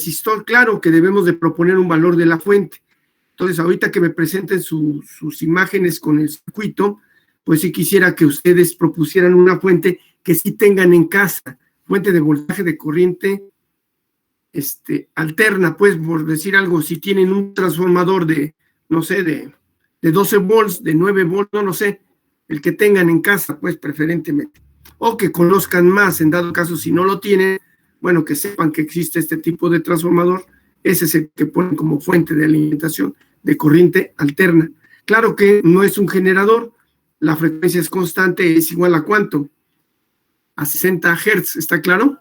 resistor, claro que debemos de proponer un valor de la fuente. Entonces, ahorita que me presenten sus imágenes con el circuito, pues sí quisiera que ustedes propusieran una fuente que sí tengan en casa, fuente de voltaje de corriente alterna, pues, por decir algo, si tienen un transformador de, no sé, de 12 volts, de 9 volts, no lo sé, el que tengan en casa, pues, preferentemente. O que conozcan más, en dado caso, si no lo tienen, bueno, que sepan que existe este tipo de transformador, ese es el que ponen como fuente de alimentación de corriente alterna. Claro que no es un generador, la frecuencia es constante, es igual a ¿cuánto? A 60 Hz, ¿está claro?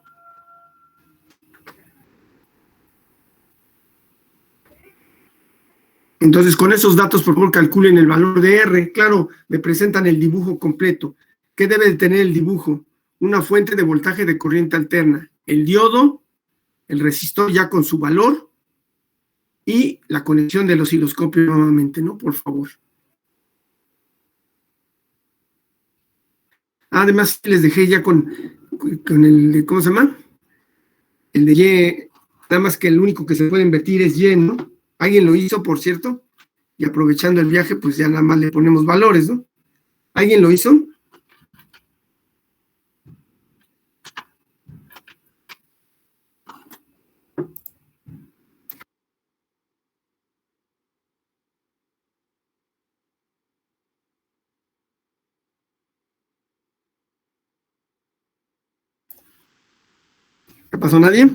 Entonces, con esos datos, por favor, calculen el valor de R. Claro, me presentan el dibujo completo. ¿Qué debe de tener el dibujo? Una fuente de voltaje de corriente alterna, el diodo, el resistor ya con su valor y la conexión del osciloscopio nuevamente, ¿no? Por favor. Además, les dejé ya con el, ¿cómo se llama? El de Y, nada más que el único que se puede invertir es Y, ¿no? ¿Alguien lo hizo, por cierto? Y aprovechando el viaje, pues ya nada más le ponemos valores, ¿no? ¿Alguien lo hizo? ¿Qué pasó, nadie?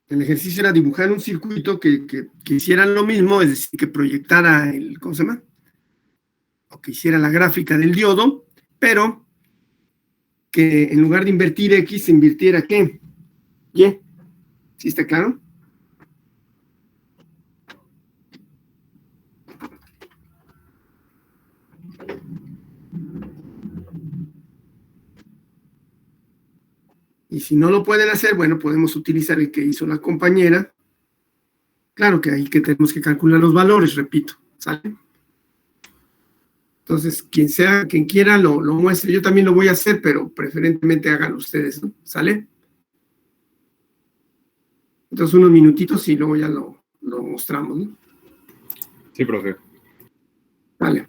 El ejercicio era dibujar un circuito que hiciera lo mismo, es decir, que proyectara el, ¿cómo se llama? O que hiciera la gráfica del diodo, pero que en lugar de invertir X, se invirtiera ¿qué? Y. ¿Sí está claro? Y si no lo pueden hacer, bueno, podemos utilizar el que hizo la compañera. Claro que ahí que tenemos que calcular los valores, repito, ¿sale? Entonces, quien sea, quien quiera, lo muestre. Yo también lo voy a hacer, pero preferentemente hagan ustedes, ¿no? ¿Sale? Entonces, unos minutitos y luego ya lo mostramos, ¿no? Sí, profe. Vale.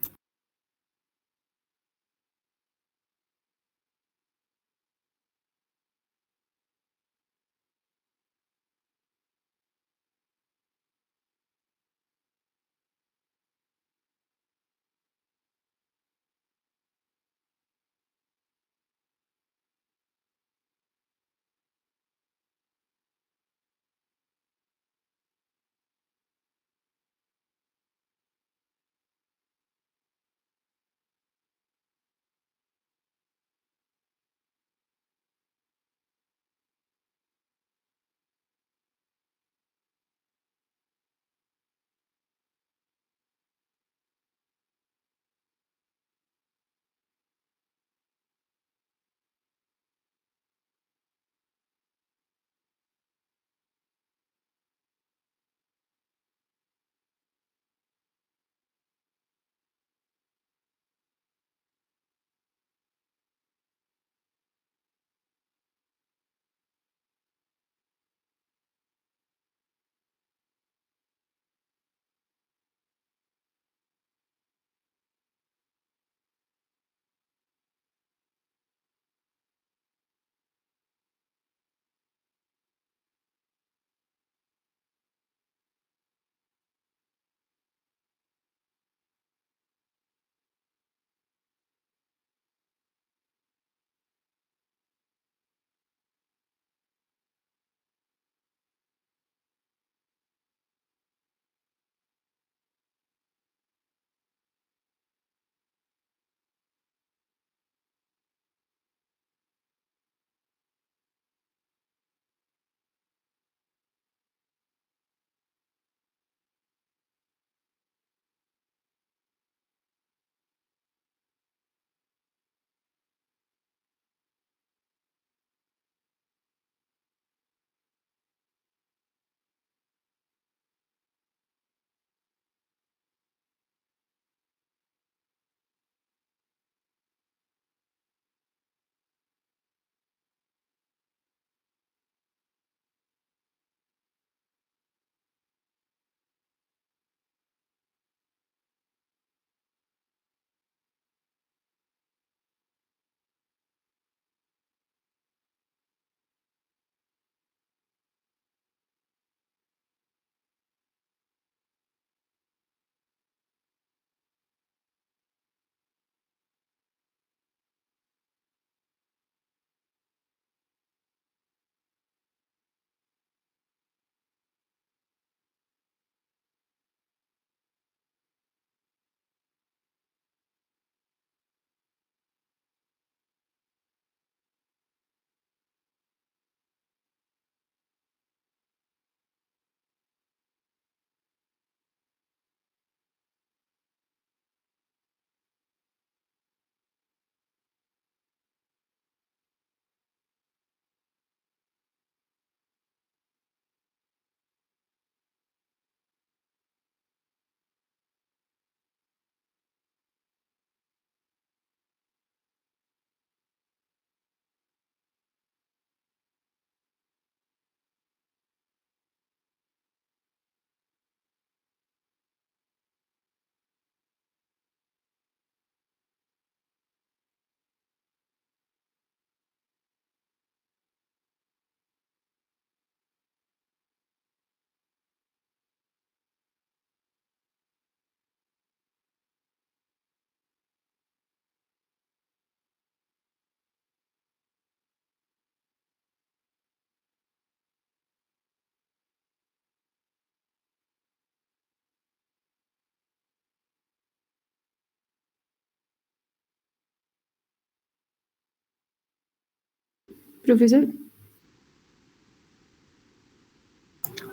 Profesor,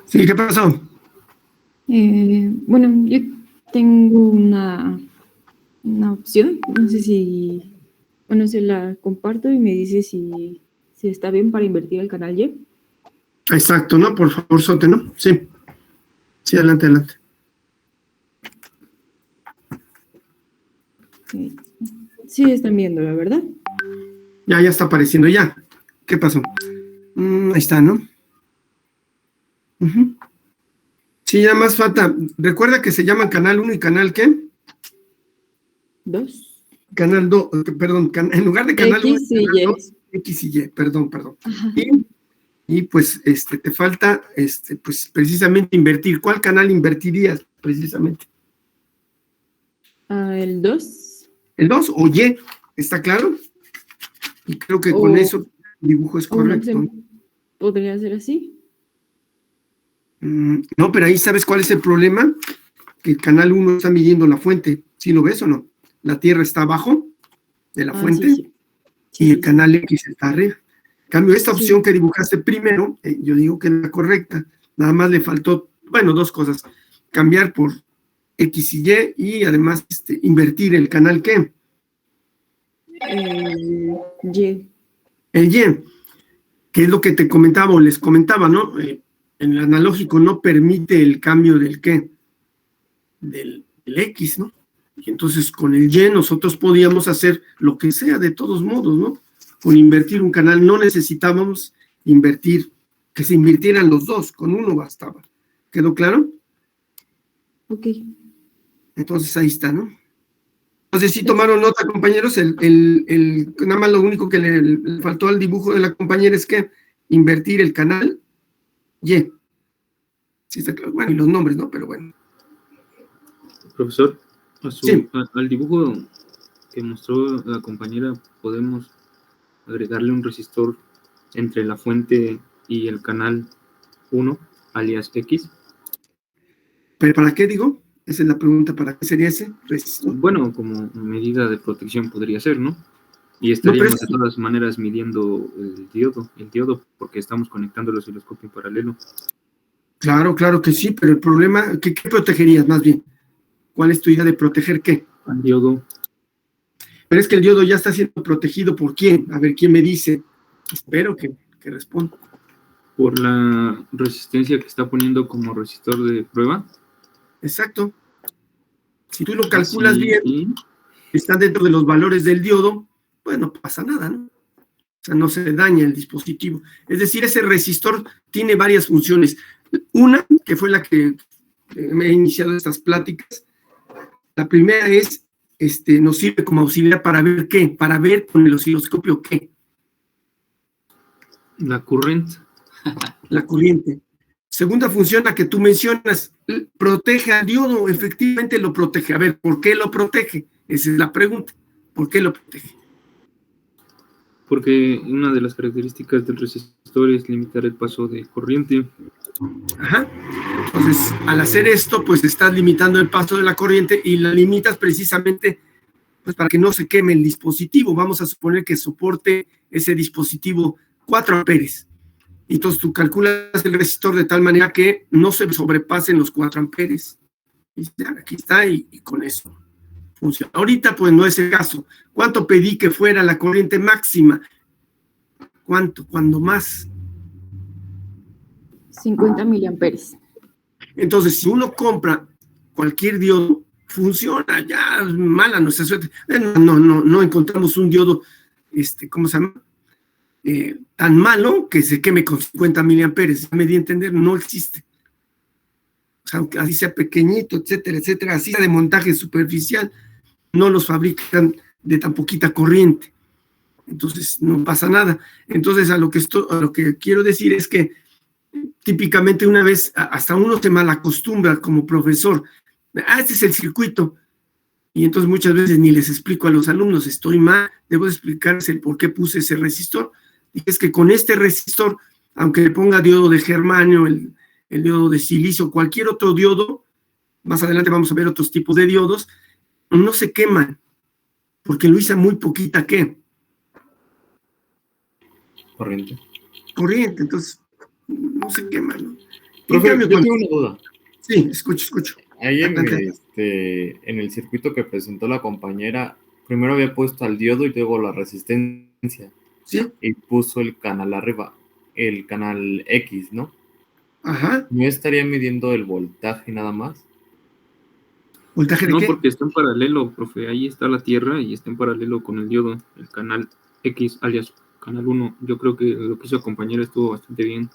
Sí, ¿qué pasó? bueno, yo tengo una opción, no sé si, bueno, se la comparto y me dice si está bien para invertir al canal Y. Exacto, ¿no? Por favor, Sote, ¿no? Sí. Sí, adelante, adelante. Sí, están viéndolo, ¿verdad? Ya está apareciendo, ya. ¿Qué pasó? Ahí está, ¿no? Ujú. Sí, ya más falta. Recuerda que se llaman Canal 1 y Canal, ¿qué? 2. Canal 2, perdón, en lugar de Canal 1 X y Canal Y. 2, X y Y, perdón. Ajá. Y pues te falta pues precisamente invertir. ¿Cuál canal invertirías precisamente? El 2. ¿El 2 o Y? ¿Está claro? Y creo que con eso el dibujo es O una correcto. opción podría ser así. No, pero ahí ¿sabes cuál es el problema? Que el canal 1 está midiendo la fuente. ¿Sí lo ves o no? La Tierra está abajo de la fuente Sí. y el canal X está arriba. En cambio, esta opción Sí. que dibujaste primero, yo digo que es la correcta. Nada más le faltó, bueno, dos cosas. Cambiar por X y Y y además invertir el canal ¿qué? Y. El Y, que es lo que te comentaba o les comentaba, ¿no? El analógico no permite el cambio del ¿qué? Del X, ¿no? Y entonces con el Y nosotros podíamos hacer lo que sea de todos modos, ¿no? Con invertir un canal no necesitábamos invertir, que se invirtieran los dos, con uno bastaba. ¿Quedó claro? Ok. Entonces ahí está, ¿no? Entonces sí tomaron nota, compañeros, nada más lo único que le faltó al dibujo de la compañera es que invertir el canal Y. Sí está claro. Bueno, y los nombres, ¿no? Pero bueno. Profesor, Sí. al dibujo que mostró la compañera, ¿podemos agregarle un resistor entre la fuente y el canal 1, alias X? ¿Pero para qué digo? Esa es la pregunta, ¿para qué sería ese resistor? Bueno, como medida de protección podría ser, ¿no? Y estaríamos de todas maneras midiendo el diodo, porque estamos conectando el osciloscopio en paralelo. Claro que sí, pero el problema, ¿qué protegerías más bien? ¿Cuál es tu idea de proteger qué? Al diodo. Pero es que el diodo ya está siendo protegido ¿por quién? A ver, ¿quién me dice? Espero que responda. Por la resistencia que está poniendo como resistor de prueba. Exacto. Si tú lo calculas bien, ¿sí? Está dentro de los valores del diodo, pues no pasa nada, ¿no? O sea, no se daña el dispositivo. Es decir, ese resistor tiene varias funciones. Una, que fue la que me he iniciado estas pláticas, la primera es, nos sirve como auxiliar para ver qué, para ver con el osciloscopio qué. La corriente. La corriente. Segunda función, la que tú mencionas, protege al diodo, efectivamente lo protege. A ver, ¿por qué lo protege? Esa es la pregunta. ¿Por qué lo protege? Porque una de las características del resistor es limitar el paso de corriente. Ajá. Entonces, al hacer esto, pues estás limitando el paso de la corriente y la limitas precisamente pues, para que no se queme el dispositivo. Vamos a suponer que soporte ese dispositivo 4 amperes. Y entonces tú calculas el resistor de tal manera que no se sobrepasen los 4 amperes. Y ya, aquí está y con eso funciona. Ahorita pues no es el caso. ¿Cuánto pedí que fuera la corriente máxima? ¿Cuánto? ¿Cuándo más? 50 miliamperes. Entonces, si uno compra cualquier diodo, funciona, ya mala nuestra suerte. No encontramos un diodo, ¿cómo se llama? Tan malo que se queme con 50 miliamperes. Me di a entender, no existe. O sea, aunque así sea pequeñito, etcétera, así sea de montaje superficial, no los fabrican de tan poquita corriente. Entonces, no pasa nada. Entonces, a lo que quiero decir es que típicamente una vez, hasta uno se malacostumbra como profesor. Este es el circuito. Y entonces muchas veces ni les explico a los alumnos, estoy mal, debo explicarles el por qué puse ese resistor. Y es que con este resistor, aunque le ponga diodo de germanio, el diodo de silicio, cualquier otro diodo, más adelante vamos a ver otros tipos de diodos, no se queman, porque lo hice muy poquita, ¿qué? Corriente. Corriente, entonces no se quema, ¿no? En Profe, cambio, yo cuando- tengo una duda. Sí, escucho. Ahí Adelante. en el circuito que presentó la compañera, primero había puesto al diodo y luego la resistencia. Sí, Y puso el canal arriba, el canal X, ¿no? ajá. ¿No estaría midiendo el voltaje nada más? ¿Voltaje de No, qué? porque está en paralelo, profe. Ahí está la Tierra y está en paralelo con el diodo, el canal X, alias canal 1. Yo creo que lo que hizo compañera estuvo bastante bien.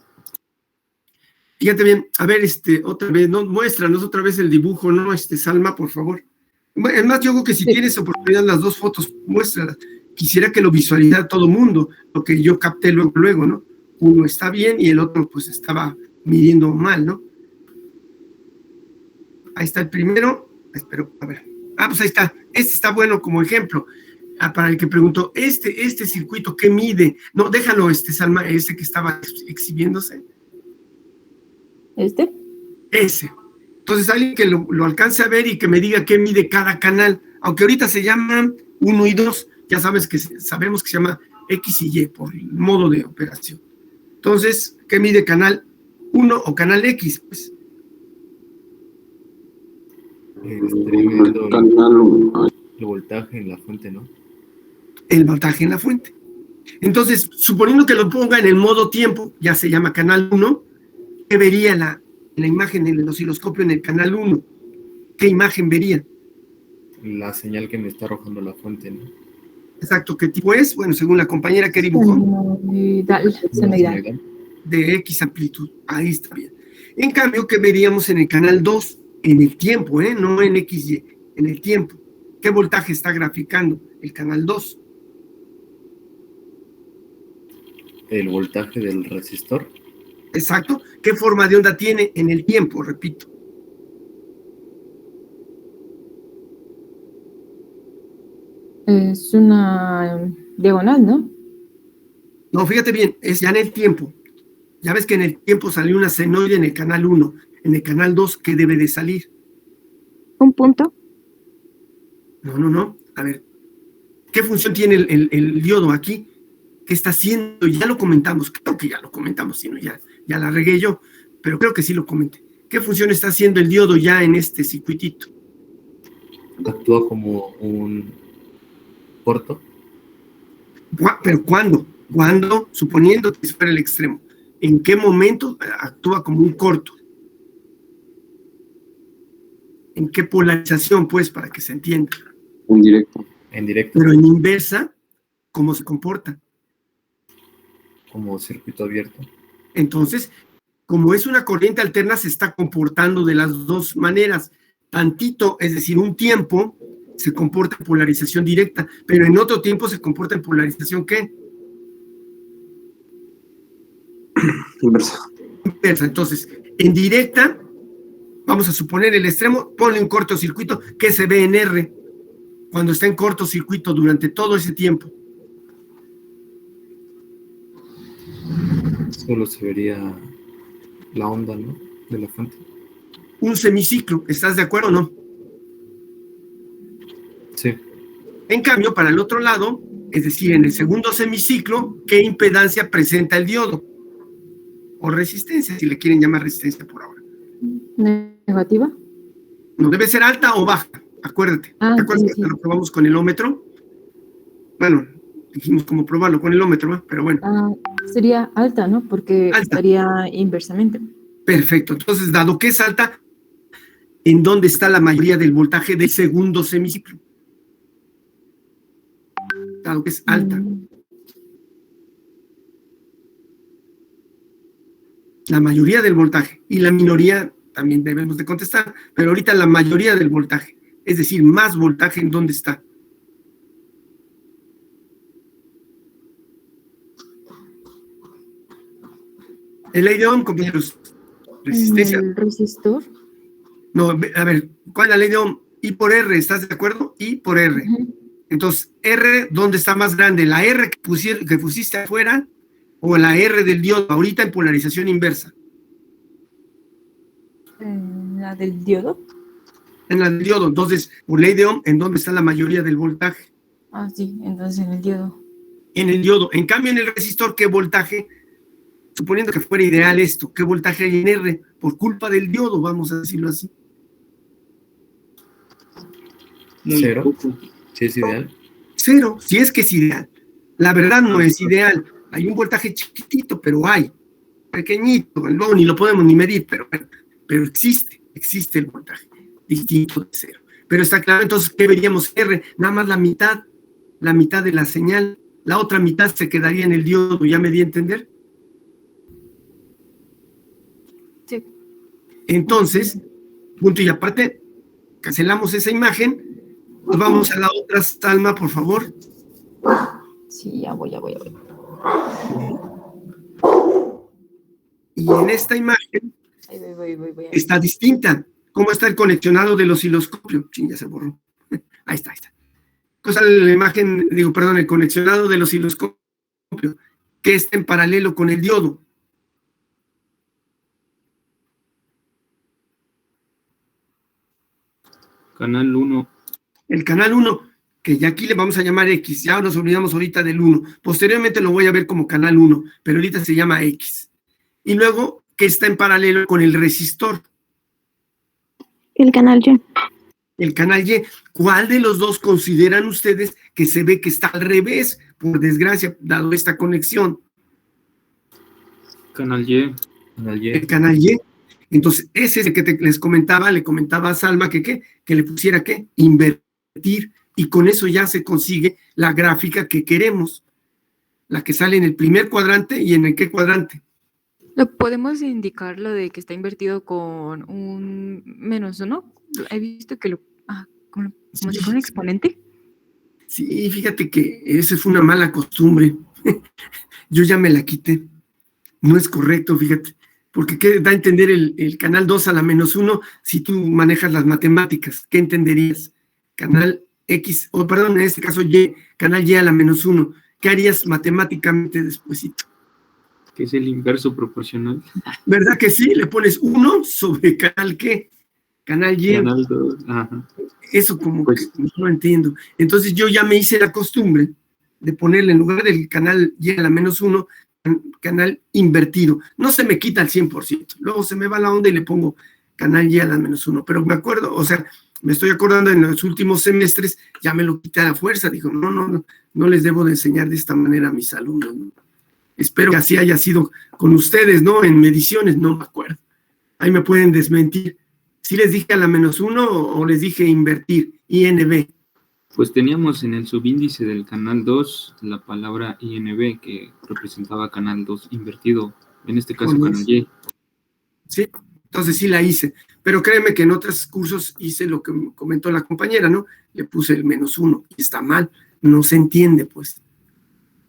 Fíjate bien, a ver, otra vez, no, muéstranos otra vez el dibujo, ¿no? Salma, por favor. Bueno, es más, yo creo que si Sí. tienes oportunidad, las dos fotos, muéstralas. Quisiera que lo visualizara todo mundo, lo que yo capté luego, ¿no? Uno está bien y el otro, pues, estaba midiendo mal, ¿no? Ahí está el primero, espero, a ver. Ah, pues ahí está, este está bueno como ejemplo. Ah, para el que preguntó, este circuito, ¿qué mide? No, déjalo, Salma, ese que estaba exhibiéndose. ¿Este? Ese. Entonces, alguien que lo alcance a ver y que me diga qué mide cada canal, aunque ahorita se llaman 1 y 2, ya sabemos que se llama X y Y por el modo de operación. Entonces, ¿qué mide canal 1 o canal X? Pues Estaría midiendo el voltaje en la fuente, ¿no? el voltaje en la fuente. Entonces, suponiendo que lo ponga en el modo tiempo, ya se llama canal 1, ¿qué vería la imagen en el osciloscopio en el canal 1? ¿Qué imagen vería? La señal que me está arrojando la fuente, ¿no? Exacto, ¿qué tipo es? Bueno, según la compañera que dibujó, Senoidal. Senoidal. de X amplitud. Ahí está bien. En cambio, ¿qué veríamos en el canal 2? En el tiempo, no en XY, en el tiempo. ¿Qué voltaje está graficando el canal 2? El voltaje del resistor. Exacto. ¿Qué forma de onda tiene en el tiempo? Repito. Es una diagonal, ¿no? No, fíjate bien, es ya en el tiempo. Ya ves que en el tiempo salió una senoide en el canal 1. En el canal 2, ¿qué debe de salir? Un punto. No. A ver, ¿qué función tiene el diodo aquí? ¿Qué está haciendo? Ya lo comentamos, creo que ya lo comentamos, si no, ya la regué yo, pero creo que sí lo comenté. ¿Qué función está haciendo el diodo ya en este circuitito? Actúa como un corto. ¿Pero cuándo? ¿Cuándo? Suponiendo que fuera el extremo. ¿En qué momento actúa como un corto? ¿En qué polarización, pues, para que se entienda? En directo. Pero en inversa, ¿cómo se comporta? Como circuito abierto. Entonces, como es una corriente alterna, se está comportando de las dos maneras. Tantito, es decir, un tiempo se comporta en polarización directa, pero en otro tiempo se comporta en polarización ¿qué? Inversa. Inversa. Entonces, en directa, vamos a suponer el extremo, ponle un cortocircuito que se ve en R, cuando está en cortocircuito durante todo ese tiempo. Solo se vería la onda, ¿no? De la fuente. Un semiciclo, ¿estás de acuerdo o no? Sí. En cambio, para el otro lado, es decir, en el segundo semiciclo, ¿qué impedancia presenta el diodo? O resistencia, si le quieren llamar resistencia por ahora. ¿Negativa? No, debe ser alta o baja, acuérdate. Ah, ¿Te acuerdas sí. que lo probamos con el ómetro? Bueno, dijimos cómo probarlo con el ómetro, ¿no? Pero bueno. Sería alta, ¿no? Porque Alta. estaría inversamente. Perfecto. Entonces, dado que es alta, ¿en dónde está la mayoría del voltaje del segundo semiciclo? Dado que es alta. La mayoría del voltaje. Y la minoría también debemos de contestar. Pero ahorita la mayoría del voltaje. Es decir, más voltaje, ¿en dónde está? El ley de Ohm, compañeros. Resistencia. ¿El resistor? No, a ver, ¿cuál es la ley de Ohm? I por R, ¿estás de acuerdo? I por R. Entonces, R, ¿dónde está más grande? ¿La R que pusiste afuera o la R del diodo ahorita en polarización inversa? ¿La del diodo? En la del diodo. Entonces, por ley de Ohm, ¿en dónde está la mayoría del voltaje? Ah, sí, entonces en el diodo. en el diodo. En cambio, en el resistor, ¿qué voltaje? Suponiendo que fuera ideal esto, ¿qué voltaje hay en R? Por culpa del diodo, vamos a decirlo así. Muy Cero. poco. Sí, es ideal. 0, si es que es ideal. La verdad no es ideal. Hay un voltaje chiquitito, pero hay. Pequeñito, luego ni lo podemos ni medir, pero existe el voltaje distinto de 0. Pero está claro, entonces, ¿qué veríamos? R, nada más la mitad de la señal, la otra mitad se quedaría en el diodo, ¿ya me di a entender? Sí. Entonces, punto y aparte, cancelamos esa imagen, nos vamos a la otra, Salma, por favor. Sí, ya voy. Y en esta imagen Ahí voy. está distinta. ¿Cómo está el conexionado del osciloscopio? Ching, ya se borró. Ahí está. Cosa la imagen, el conexionado del osciloscopio, que está en paralelo con el diodo. Canal 1. El canal 1, que ya aquí le vamos a llamar X, ya nos olvidamos ahorita del 1. Posteriormente lo voy a ver como canal 1, pero ahorita se llama X. Y luego, que está en paralelo con el resistor. El canal Y. El canal Y. ¿Cuál de los dos consideran ustedes que se ve que está al revés, por desgracia, dado esta conexión? Canal Y. Canal Y. El canal Y. Entonces, ese es el que les comentaba, le comentaba a Salma que le pusiera ¿qué? Invertir, y con eso ya se consigue la gráfica que queremos, la que sale en el primer cuadrante. ¿Y en el qué cuadrante? ¿Lo podemos indicar lo de que está invertido con un -1? He visto que como si fuera un exponente. Sí, fíjate que esa fue una mala costumbre. Yo ya me la quité. No es correcto, fíjate. Porque ¿qué da a entender el canal 2 a la -1 si tú manejas las matemáticas? ¿Qué entenderías? Canal X, en este caso Y, canal Y a la -1. ¿Qué harías matemáticamente despuesito? Que es el inverso proporcional. ¿Verdad que sí? Le pones 1 sobre canal ¿qué? Canal Y. Canal 2. Ajá. Eso como Pues, que no lo entiendo. Entonces yo ya me hice la costumbre de ponerle en lugar del canal Y a la -1, canal invertido. No se me quita al 100%. Luego se me va la onda y le pongo canal Y a la -1. Pero me acuerdo, me estoy acordando en los últimos semestres, ya me lo quité a la fuerza. Digo, no les debo de enseñar de esta manera a mis alumnos, ¿no? Espero que así haya sido con ustedes, ¿no? En mediciones, no me acuerdo. Ahí me pueden desmentir. ¿Sí les dije a la -1 o les dije invertir? INB. Pues teníamos en el subíndice del canal 2 la palabra INB, que representaba canal 2 invertido, en este caso canal Y. Sí, entonces sí la hice. Pero créeme que en otros cursos hice lo que comentó la compañera, ¿no? Le puse el -1 y está mal. No se entiende, pues.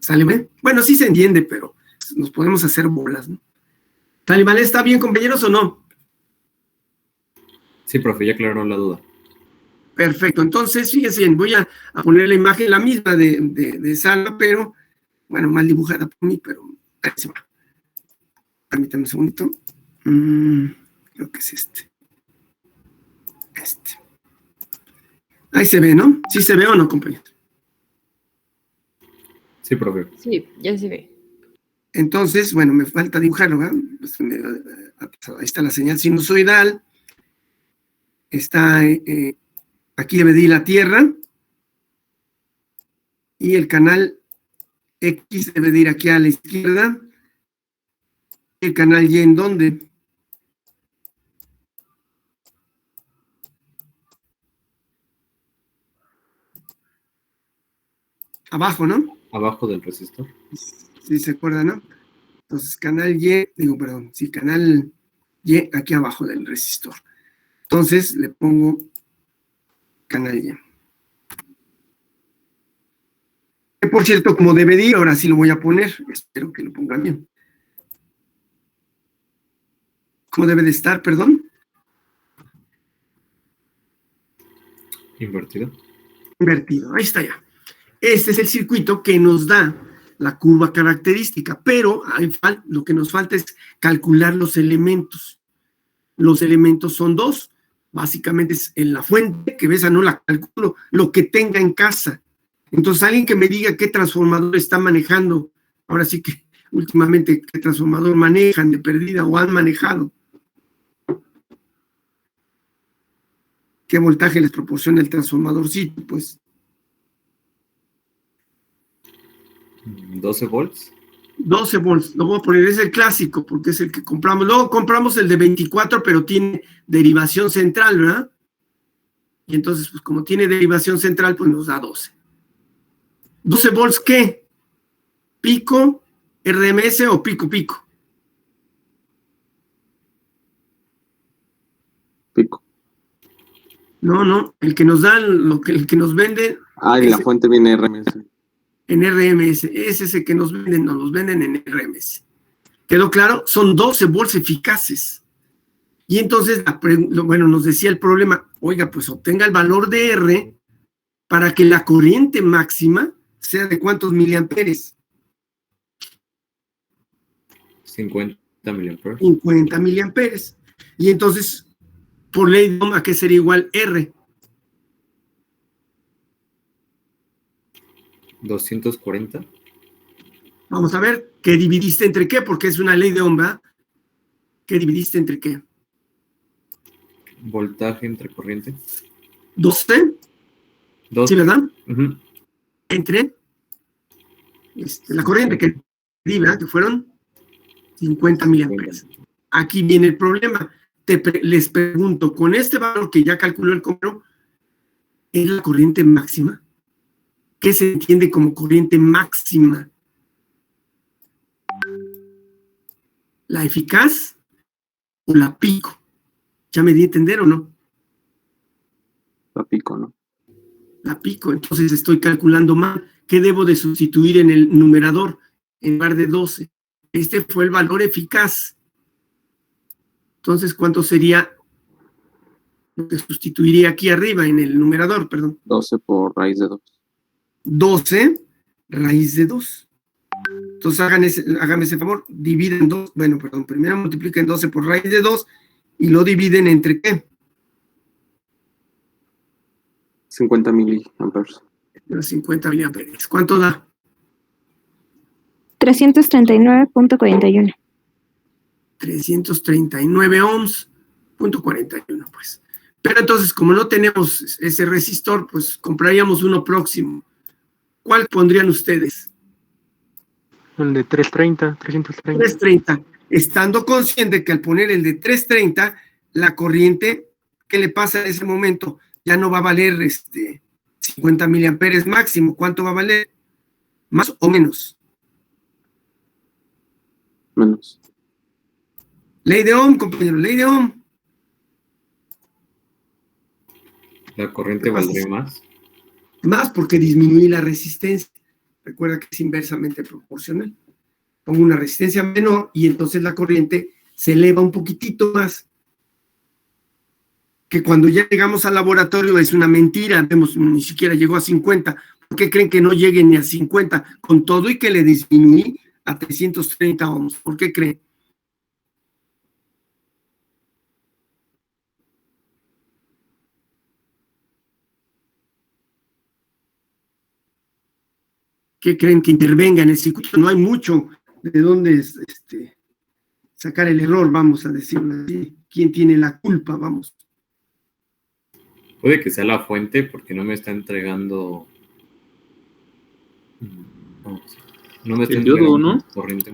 ¿Sale bien? Bueno, sí se entiende, pero nos podemos hacer bolas, ¿no? ¿Sale, vale? ¿Está bien, compañeros, o no? Sí, profe, ya aclaró la duda. Perfecto, entonces fíjense bien, voy a poner la imagen la misma de Salma, pero, bueno, mal dibujada por mí, pero ahí se va. Permítanme un segundito. Creo que es este. Ahí se ve, ¿no? ¿Sí se ve o no, compañero? Sí, profe. Sí, ya se ve. Entonces, bueno, me falta dibujarlo, ¿verdad? Ahí está la señal sinusoidal. Está, aquí debe de ir la Tierra. Y el canal X debe de ir aquí a la izquierda. ¿El canal Y en dónde? Abajo, ¿no? Abajo del resistor. Si se acuerdan, ¿no? Entonces, canal canal Y aquí abajo del resistor. Entonces, le pongo canal Y. Que por cierto, como debe de ir, ahora sí lo voy a poner. Espero que lo pongan bien. ¿Cómo debe de estar, perdón? Invertido. Invertido, ahí está ya. Este es el circuito que nos da la curva característica, pero lo que nos falta es calcular los elementos. Los elementos son dos. Básicamente es en la fuente, que ves, no la calculo, lo que tenga en casa. Entonces, alguien que me diga qué transformador está manejando, ahora sí que últimamente qué transformador manejan de perdida o han manejado. ¿Qué voltaje les proporciona el transformador? Sí, pues 12 volts. 12 volts, lo voy a poner, es el clásico, porque es el que compramos. Luego compramos el de 24, pero tiene derivación central, ¿verdad? Y entonces, pues como tiene derivación central, pues nos da 12. 12 volts, ¿qué? ¿Pico, RMS o pico? Pico. No, el que nos dan, el que nos venden. Ah, y la fuente viene RMS. En RMS, es ese que nos venden en RMS. ¿Quedó claro? Son 12 volts eficaces. Y entonces, bueno, nos decía el problema, oiga, pues obtenga el valor de R para que la corriente máxima sea de ¿cuántos miliamperes? 50 miliamperes. 50 miliamperes. Y entonces, por ley de Ohm, ¿a qué sería igual R? 240. Vamos a ver, ¿qué dividiste entre qué? Porque es una ley de Ohm, ¿verdad? ¿Qué dividiste entre qué? Voltaje entre corriente. 12. 2. ¿Sí, verdad? Uh-huh. Entre la corriente que di, ¿verdad? Que fueron 50 miliamperes. Aquí viene el problema. Les pregunto, con este valor que ya calculó el compañero, ¿es la corriente máxima? ¿Qué se entiende como corriente máxima? ¿La eficaz o la pico? ¿Ya me di a entender o no? La pico, ¿no? La pico, entonces estoy calculando mal. ¿Qué debo de sustituir en el numerador en lugar de 12? Este fue el valor eficaz. Entonces, ¿cuánto sería lo que sustituiría aquí arriba en el numerador? Perdón. 12 por raíz de 2. 12 raíz de 2. Entonces, háganme ese favor, dividen 2. Bueno, perdón, primero multipliquen 12 por raíz de 2 y lo dividen entre ¿qué? 50 miliamperes. 50 miliamperes. ¿Cuánto da? 339.41. 339 ohms, punto 41, pues. Pero entonces, como no tenemos ese resistor, pues compraríamos uno próximo. ¿Cuál pondrían ustedes? El de 330. 330. Estando consciente que al poner el de 330, la corriente, ¿qué le pasa en ese momento? Ya no va a valer 50 miliamperes máximo. ¿Cuánto va a valer? ¿Más o menos? Menos. Ley de Ohm, compañero, ley de Ohm. La corriente valdría más. Más porque disminuí la resistencia. Recuerda que es inversamente proporcional. Pongo una resistencia menor y entonces la corriente se eleva un poquitito más. Que cuando ya llegamos al laboratorio es una mentira. Vemos, ni siquiera llegó a 50. ¿Por qué creen que no llegue ni a 50? Con todo y que le disminuí a 330 ohms. ¿Por qué creen? ¿Qué creen que intervenga en el circuito? No hay mucho de dónde sacar el error, vamos a decirlo así. ¿Quién tiene la culpa? Vamos. Puede que sea la fuente porque no me está entregando. No me está El diodo, ¿no? Corriente.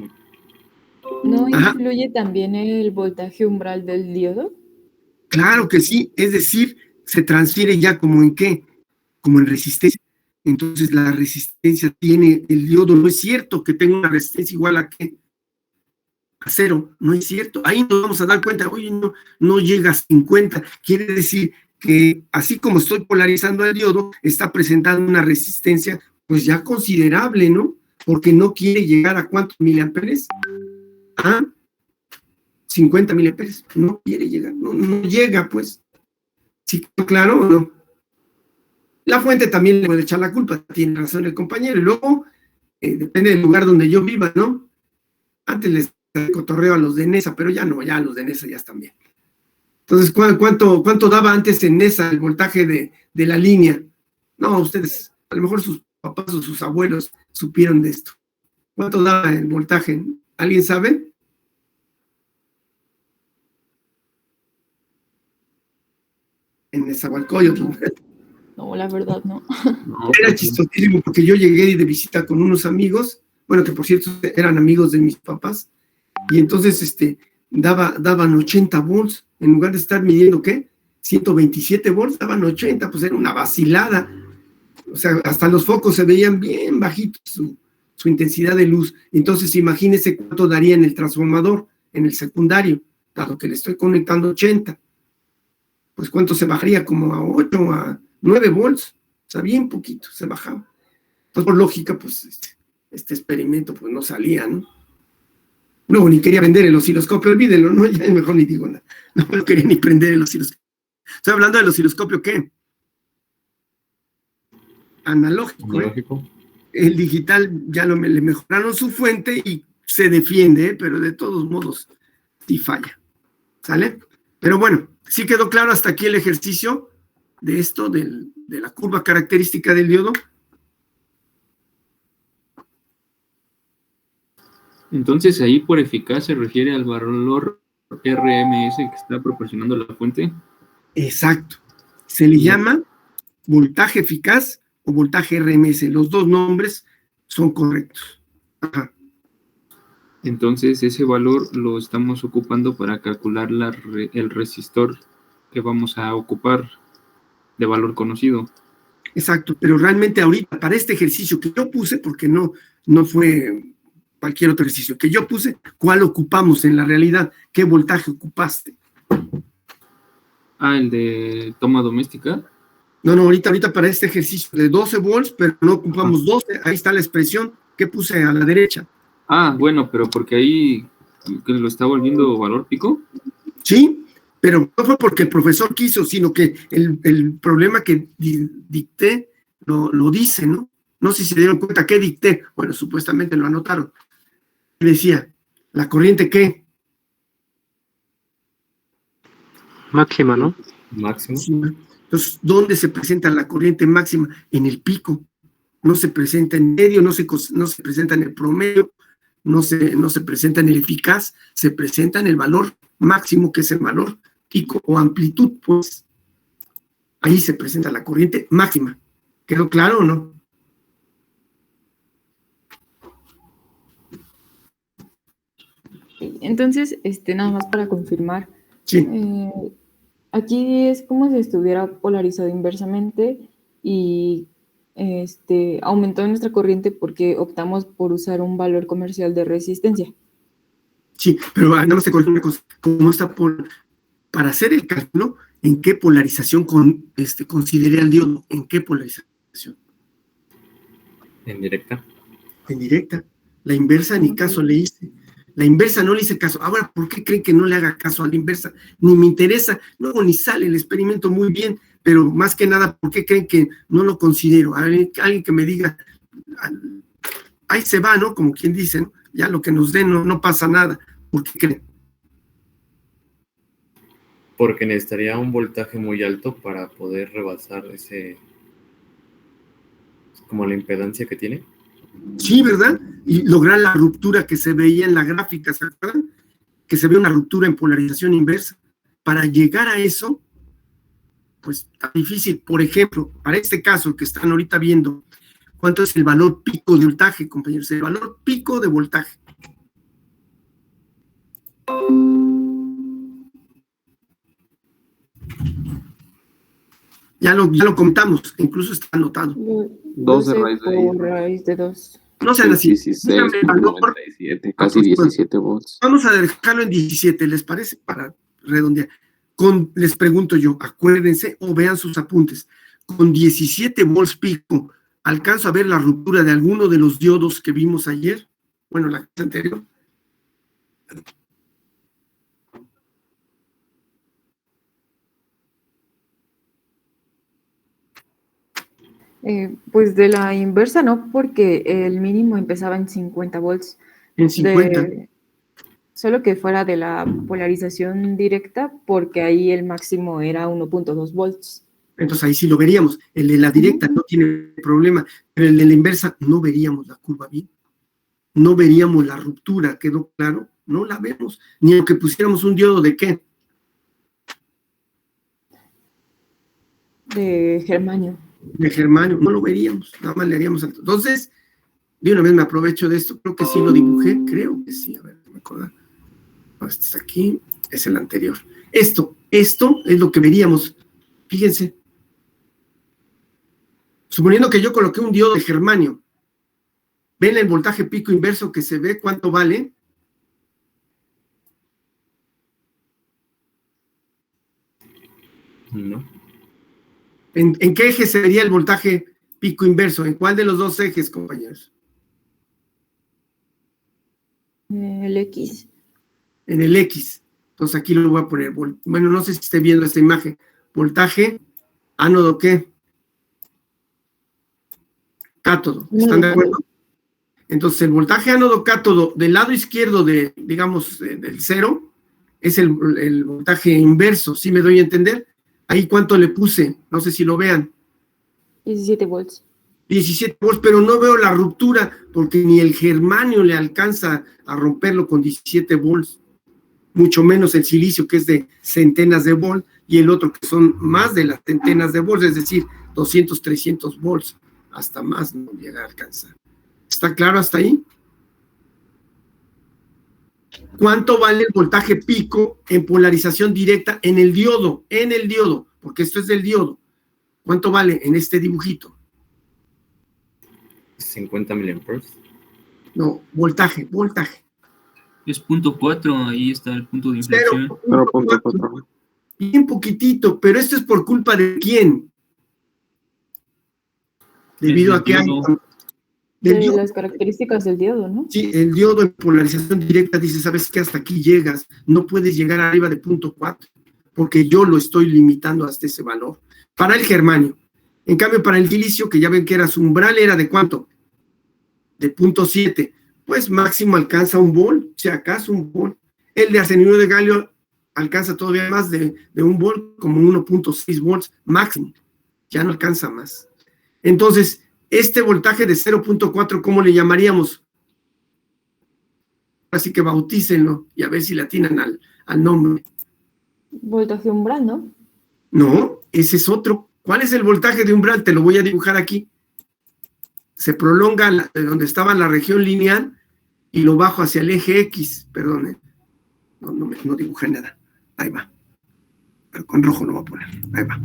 ¿No Ajá. influye también el voltaje umbral del diodo? Claro que sí, es decir, se transfiere ya como en qué, como en resistencia. Entonces la resistencia tiene el diodo, no es cierto que tenga una resistencia igual a qué, a 0, no es cierto. Ahí nos vamos a dar cuenta, oye, no llega a 50, quiere decir que así como estoy polarizando el diodo, está presentando una resistencia pues ya considerable, ¿no? Porque no quiere llegar a ¿cuántos miliamperes? A 50 miliamperes, no quiere llegar, no llega, pues. ¿Sí, claro o no? La fuente también le puede echar la culpa, tiene razón el compañero, y luego depende del lugar donde yo viva, ¿no? Antes les cotorreo a los de NESA, pero ya no, ya los de NESA ya están bien. Entonces, ¿cuánto daba antes en NESA el voltaje de la línea? No, ustedes, a lo mejor sus papás o sus abuelos supieron de esto. ¿Cuánto daba el voltaje? ¿Alguien sabe? En Nezahualcóyotl. No, la verdad, no. No, Era chistosísimo porque yo llegué de visita con unos amigos, bueno, que por cierto eran amigos de mis papás, y entonces daban 80 volts, en lugar de estar midiendo, ¿qué? 127 volts, daban 80, pues era una vacilada. O sea, hasta los focos se veían bien bajitos, su intensidad de luz. Entonces, imagínese cuánto daría en el transformador, en el secundario, dado que le estoy conectando 80. Pues cuánto se bajaría, como a 8, a 9 volts. O sea, bien poquito se bajaba. Entonces, por lógica, pues este experimento pues no salía, ¿no? Luego ni quería vender el osciloscopio, olvídenlo, ¿no? Ya mejor ni digo nada. No quería ni prender el osciloscopio. Estoy hablando del osciloscopio, ¿qué? Analógico, ¿eh? Analógico. El digital ya le mejoraron su fuente y se defiende, ¿eh? Pero de todos modos sí falla. ¿Sale? Pero bueno, sí quedó claro hasta aquí el ejercicio de esto, de la curva característica del diodo. Entonces, ahí por eficaz se refiere al valor RMS que está proporcionando la fuente. Exacto. Se le llama voltaje eficaz o voltaje RMS. Los dos nombres son correctos. Ajá. Entonces, ese valor lo estamos ocupando para calcular el resistor que vamos a ocupar de valor conocido. Exacto, pero realmente ahorita, para este ejercicio que yo puse, porque no fue cualquier otro ejercicio que yo puse, ¿cuál ocupamos en la realidad? ¿Qué voltaje ocupaste? Ah, el de toma doméstica. No, ahorita para este ejercicio de 12 volts, pero no ocupamos 12, ahí está la expresión que puse a la derecha. Ah, bueno, pero porque ahí que lo está volviendo valor pico. Sí, pero no fue porque el profesor quiso, sino que el problema que dicté lo dice, ¿no? No sé si se dieron cuenta que dicté. Bueno, supuestamente lo anotaron. Decía, ¿la corriente qué? Máxima, ¿no? Máximo. Entonces, ¿dónde se presenta la corriente máxima? En el pico. No se presenta en medio, no se presenta en el promedio, no se presenta en el eficaz, se presenta en el valor máximo, que es el valor pico o amplitud, pues. Ahí se presenta la corriente máxima. ¿Quedó claro o no? Entonces, nada más para confirmar. Sí. Aquí es como si estuviera polarizado inversamente y aumentó nuestra corriente porque optamos por usar un valor comercial de resistencia. Sí, pero nada más te corrijo una cosa. ¿Cómo está para hacer el cálculo, en qué polarización consideré al diodo? ¿En qué polarización? En directa. En directa. La inversa ni caso le hice. La inversa no le hice caso. Ahora, ¿por qué creen que no le haga caso a la inversa? Ni me interesa. Luego ni sale el experimento muy bien, pero más que nada, ¿por qué creen que no lo considero? Alguien que me diga, ahí se va, ¿no? Como quien dice, ¿no? Ya lo que nos den no pasa nada. ¿Por qué creen? Porque necesitaría un voltaje muy alto para poder rebasar como la impedancia que tiene. Sí, ¿verdad? Y lograr la ruptura que se veía en la gráfica, ¿se acuerdan? Que se ve una ruptura en polarización inversa. Para llegar a eso, pues está difícil. Por ejemplo, para este caso que están ahorita viendo, ¿cuánto es el valor pico de voltaje, compañeros? El valor pico de voltaje. Ya lo contamos, incluso está anotado. 12 raíz de por raíz de 2. No sean así. 16,97, casi 17 volts. Vamos a dejarlo en 17, ¿les parece? Para redondear. Les pregunto yo, acuérdense o vean sus apuntes. Con 17 volts pico, ¿alcanzo a ver la ruptura de alguno de los diodos que vimos ayer? Bueno, la clase anterior. Pues de la inversa no, porque el mínimo empezaba en 50 volts. En 50. Solo que fuera de la polarización directa, porque ahí el máximo era 1.2 volts. Entonces ahí sí lo veríamos. El de la directa no tiene problema, pero el de la inversa no veríamos la curva bien. No veríamos la ruptura, ¿quedó claro? No la vemos. Ni aunque pusiéramos un diodo de ¿qué? De germanio. De germanio, no lo veríamos, nada más le haríamos alto. Entonces, de una vez me aprovecho de esto, creo que sí lo dibujé, creo que sí, a ver, me acuerdo. Este es aquí, es el anterior. Esto es lo que veríamos, fíjense. Suponiendo que yo coloqué un diodo de germanio, ¿ven el voltaje pico inverso que se ve? ¿Cuánto vale? No. ¿En qué eje se vería el voltaje pico inverso? ¿En cuál de los dos ejes, compañeros? El X. En el X. Entonces aquí lo voy a poner. Bueno, no sé si esté viendo esta imagen. Voltaje, ánodo, ¿qué? Cátodo. ¿Están de acuerdo? Entonces el voltaje ánodo cátodo del lado izquierdo de, digamos, del cero, es el voltaje inverso. ¿Sí me doy a entender? Ahí cuánto le puse, no sé si lo vean. 17 volts. 17 volts, pero no veo la ruptura, porque ni el germanio le alcanza a romperlo con 17 volts, mucho menos el silicio, que es de centenas de volts, y el otro que son más de las centenas de volts, es decir, 200, 300 volts, hasta más no llega a alcanzar. ¿Está claro hasta ahí? ¿Cuánto vale el voltaje pico en polarización directa en el diodo? En el diodo, porque esto es del diodo. ¿Cuánto vale en este dibujito? 50 miliamperes. No, voltaje. Es 0.4, ahí está el punto de inflexión. 0.4. Bien poquitito, pero esto es por culpa de ¿quién? Debido a que hay... De las características del diodo, ¿no? Sí, el diodo en polarización directa dice, ¿sabes qué? Hasta aquí llegas, no puedes llegar arriba de 0.4, porque yo lo estoy limitando hasta ese valor. Para el germanio. En cambio, para el silicio, que ya ven que era su umbral, era ¿de cuánto? De 0.7. Pues máximo alcanza un volt, si acaso un volt. El de arsenuro de galio alcanza todavía más de un volt, como 1.6 volts máximo. Ya no alcanza más. Entonces, este voltaje de 0.4, ¿cómo le llamaríamos? Así que bautícenlo y a ver si le atinan al nombre. Voltaje umbral, ¿no? No, ese es otro. ¿Cuál es el voltaje de umbral? Te lo voy a dibujar aquí. Se prolonga de donde estaba la región lineal y lo bajo hacia el eje X. Perdón, no dibujé nada. Ahí va. Pero con rojo lo voy a poner. Ahí va.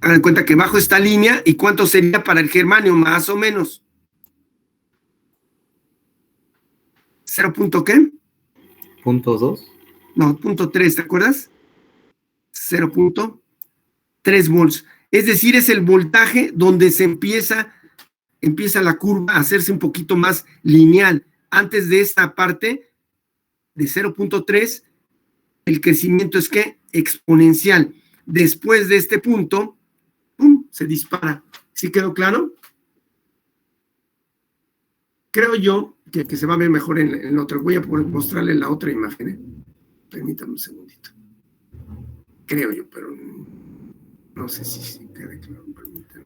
Hagan cuenta que bajo esta línea, ¿y cuánto sería para el germanio? Más o menos. ¿0. qué? ¿0.2? No, 0.3, ¿te acuerdas? 0.3 volts. Es decir, es el voltaje donde se empieza la curva a hacerse un poquito más lineal. Antes de esta parte de 0.3, el crecimiento es ¿qué? Exponencial. Después de este punto, ¡pum!, se dispara. ¿Sí quedó claro? Creo yo que se va a ver mejor en la otra. Voy a mostrarle la otra imagen. Permítame un segundito. Creo yo, pero no sé si quede claro. Permítame.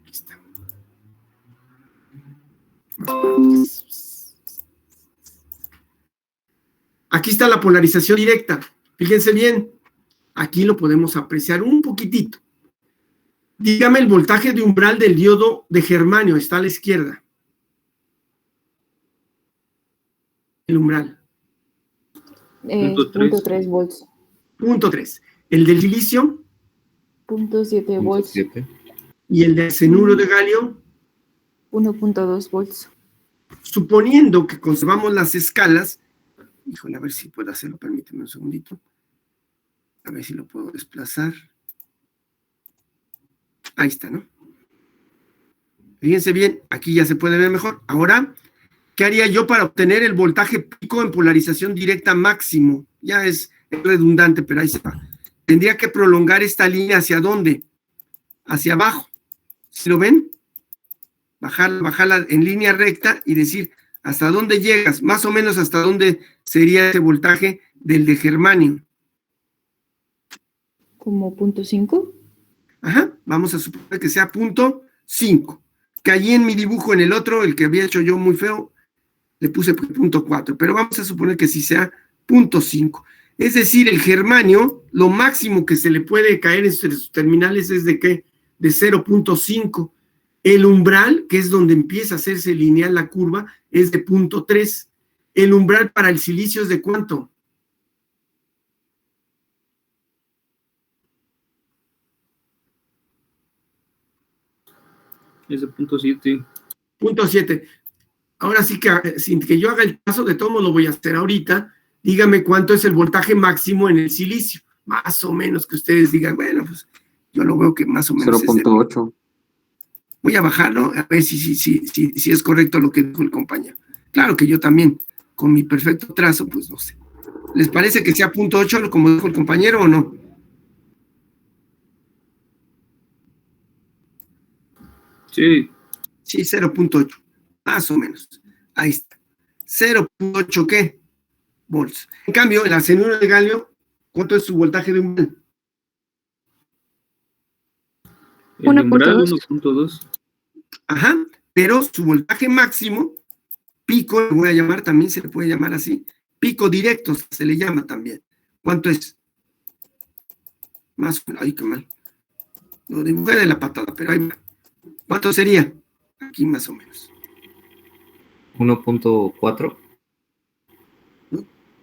Aquí está. Aquí está la polarización directa. Fíjense bien. Aquí lo podemos apreciar un poquitito. Dígame el voltaje de umbral del diodo de germanio. Está a la izquierda. El umbral. 0.3 volts. 0.3. El del silicio. 0.7 volts. 0.7. Y el de arsenuro de galio. 1.2 volts. Suponiendo que conservamos las escalas. Híjole, a ver si puedo hacerlo. Permíteme un segundito. A ver si lo puedo desplazar. Ahí está, ¿no? Fíjense bien, aquí ya se puede ver mejor. Ahora, ¿qué haría yo para obtener el voltaje pico en polarización directa máximo? Ya es redundante, pero ahí se va. Tendría que prolongar esta línea ¿hacia dónde? Hacia abajo. ¿Sí lo ven? Bajarla en línea recta y decir hasta dónde llegas, más o menos hasta dónde sería ese voltaje del de germanio. como 0.5. Ajá, vamos a suponer que sea 0.5. Que allí en mi dibujo, en el otro, el que había hecho yo muy feo, le puse 0.4, pero vamos a suponer que sí sea 0.5. Es decir, el germanio, lo máximo que se le puede caer en sus terminales es de ¿qué? De 0.5. El umbral, que es donde empieza a hacerse lineal la curva, es de 0.3. El umbral para el silicio es de ¿cuánto? Es de 0.7. 0.7. Ahora sí que sin que yo haga el caso, de todo modo lo voy a hacer ahorita. Dígame cuánto es el voltaje máximo en el silicio. Más o menos que ustedes digan, bueno, pues yo lo veo que más o menos 0.8. Voy a bajarlo, a ver si es correcto lo que dijo el compañero. Claro que yo también, con mi perfecto trazo, pues no sé. ¿Les parece que sea 0.8 como dijo el compañero o no? Sí. Sí, 0.8, más o menos. Ahí está. 0.8 ¿qué? Volts. En cambio, el arsenuro de galio, ¿cuánto es su voltaje de umbral? El umbral 1.2. 1.2. Ajá, pero su voltaje máximo, pico, lo voy a llamar también, se le puede llamar así, pico directo se le llama también. ¿Cuánto es? Más, ay, qué mal. Lo dibujé de la patada, pero ahí va. ¿Cuánto sería? Aquí más o menos. 1.4.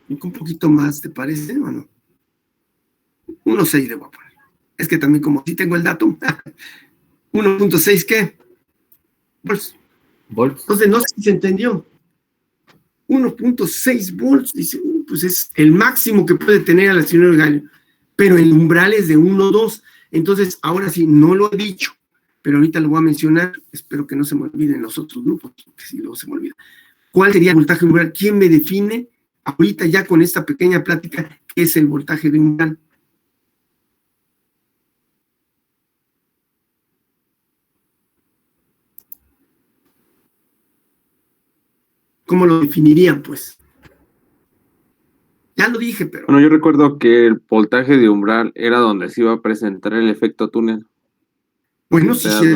Un poquito más, ¿te parece o no? 1.6 le voy a poner. Es que también como sí tengo el dato, 1.6 ¿qué? Volts. Volts. Entonces no sé si se entendió. 1.6 volts, dice, pues es el máximo que puede tener el arsenuro de galio, pero el umbral es de 1.2. Entonces, ahora sí, no lo he dicho, pero ahorita lo voy a mencionar, espero que no se me olviden los otros grupos, porque si luego se me olvida. ¿Cuál sería el voltaje umbral? ¿Quién me define ahorita ya con esta pequeña plática qué es el voltaje de umbral? ¿Cómo lo definirían, pues? Ya lo dije, pero... Bueno, yo recuerdo que el voltaje de umbral era donde se iba a presentar el efecto túnel. Bueno, O sí, sea, sí,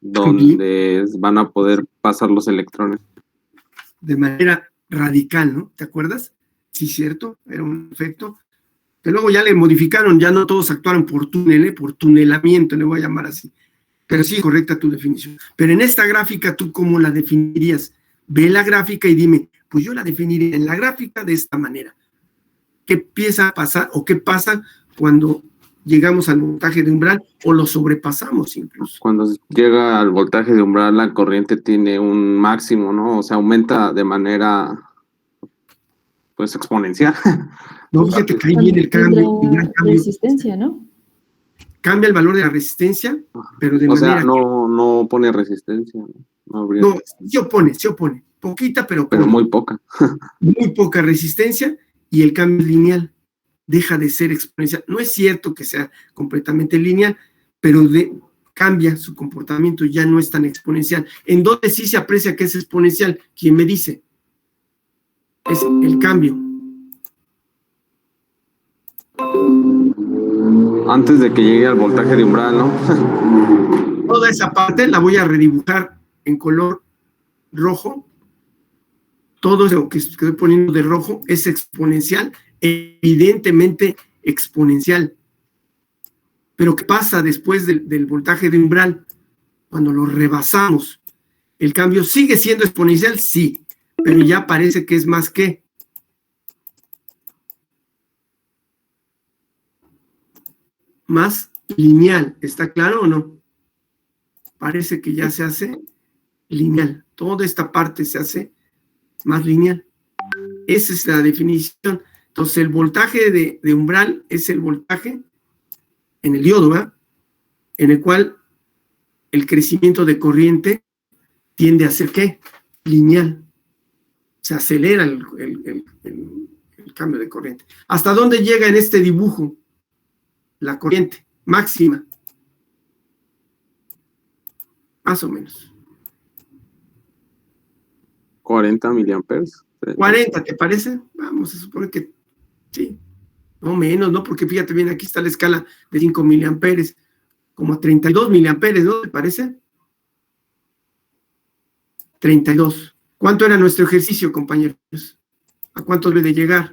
donde van a poder pasar los electrones. de manera radical, ¿no? ¿Te acuerdas? Sí, cierto, era un efecto que luego ya le modificaron, ya no todos actuaron por túnel, por tunelamiento, le voy a llamar así. Pero sí, correcta tu definición. Pero en esta gráfica, ¿tú cómo la definirías? Ve la gráfica y dime, pues yo la definiría en la gráfica de esta manera. ¿Qué empieza a pasar o qué pasa cuando llegamos al voltaje de umbral o lo sobrepasamos incluso? Cuando llega al voltaje de umbral, la corriente tiene un máximo, ¿no? O sea, aumenta de manera, pues, exponencial. No, fíjate que ahí viene el cambio, el gran cambio. Resistencia, ¿no? Cambia el valor de la resistencia, pero de O manera... sea, no pone resistencia. No, se opone. Poquita, pero muy poca. Muy poca resistencia y el cambio es lineal. Deja de ser exponencial. No es cierto que sea completamente lineal, pero cambia su comportamiento, ya no es tan exponencial. ¿En dónde sí se aprecia que es exponencial? ¿Quién me dice? Es el cambio. Antes de que llegue al voltaje de umbral, ¿no? Toda esa parte la voy a redibujar en color rojo. Todo lo que estoy poniendo de rojo es exponencial, evidentemente exponencial. Pero ¿qué pasa después del voltaje de umbral? Cuando lo rebasamos, ¿el cambio sigue siendo exponencial? Sí, pero ya parece que es más que más lineal. ¿Está claro o no? Parece que ya se hace lineal. Toda esta parte se hace más lineal. Esa es la definición. Entonces, el voltaje de umbral es el voltaje en el diodo, ¿verdad? En el cual el crecimiento de corriente tiende a ser ¿qué? Lineal. Se acelera el cambio de corriente. ¿Hasta dónde llega en este dibujo la corriente máxima? Más o menos. 40 miliamperes. 40, ¿te parece? Vamos a suponer que sí. No menos, ¿no? Porque fíjate bien, aquí está la escala de 5 miliamperes, como a 32 miliamperes, ¿no? ¿Te parece? 32. ¿Cuánto era nuestro ejercicio, compañeros? ¿A cuánto debe de llegar?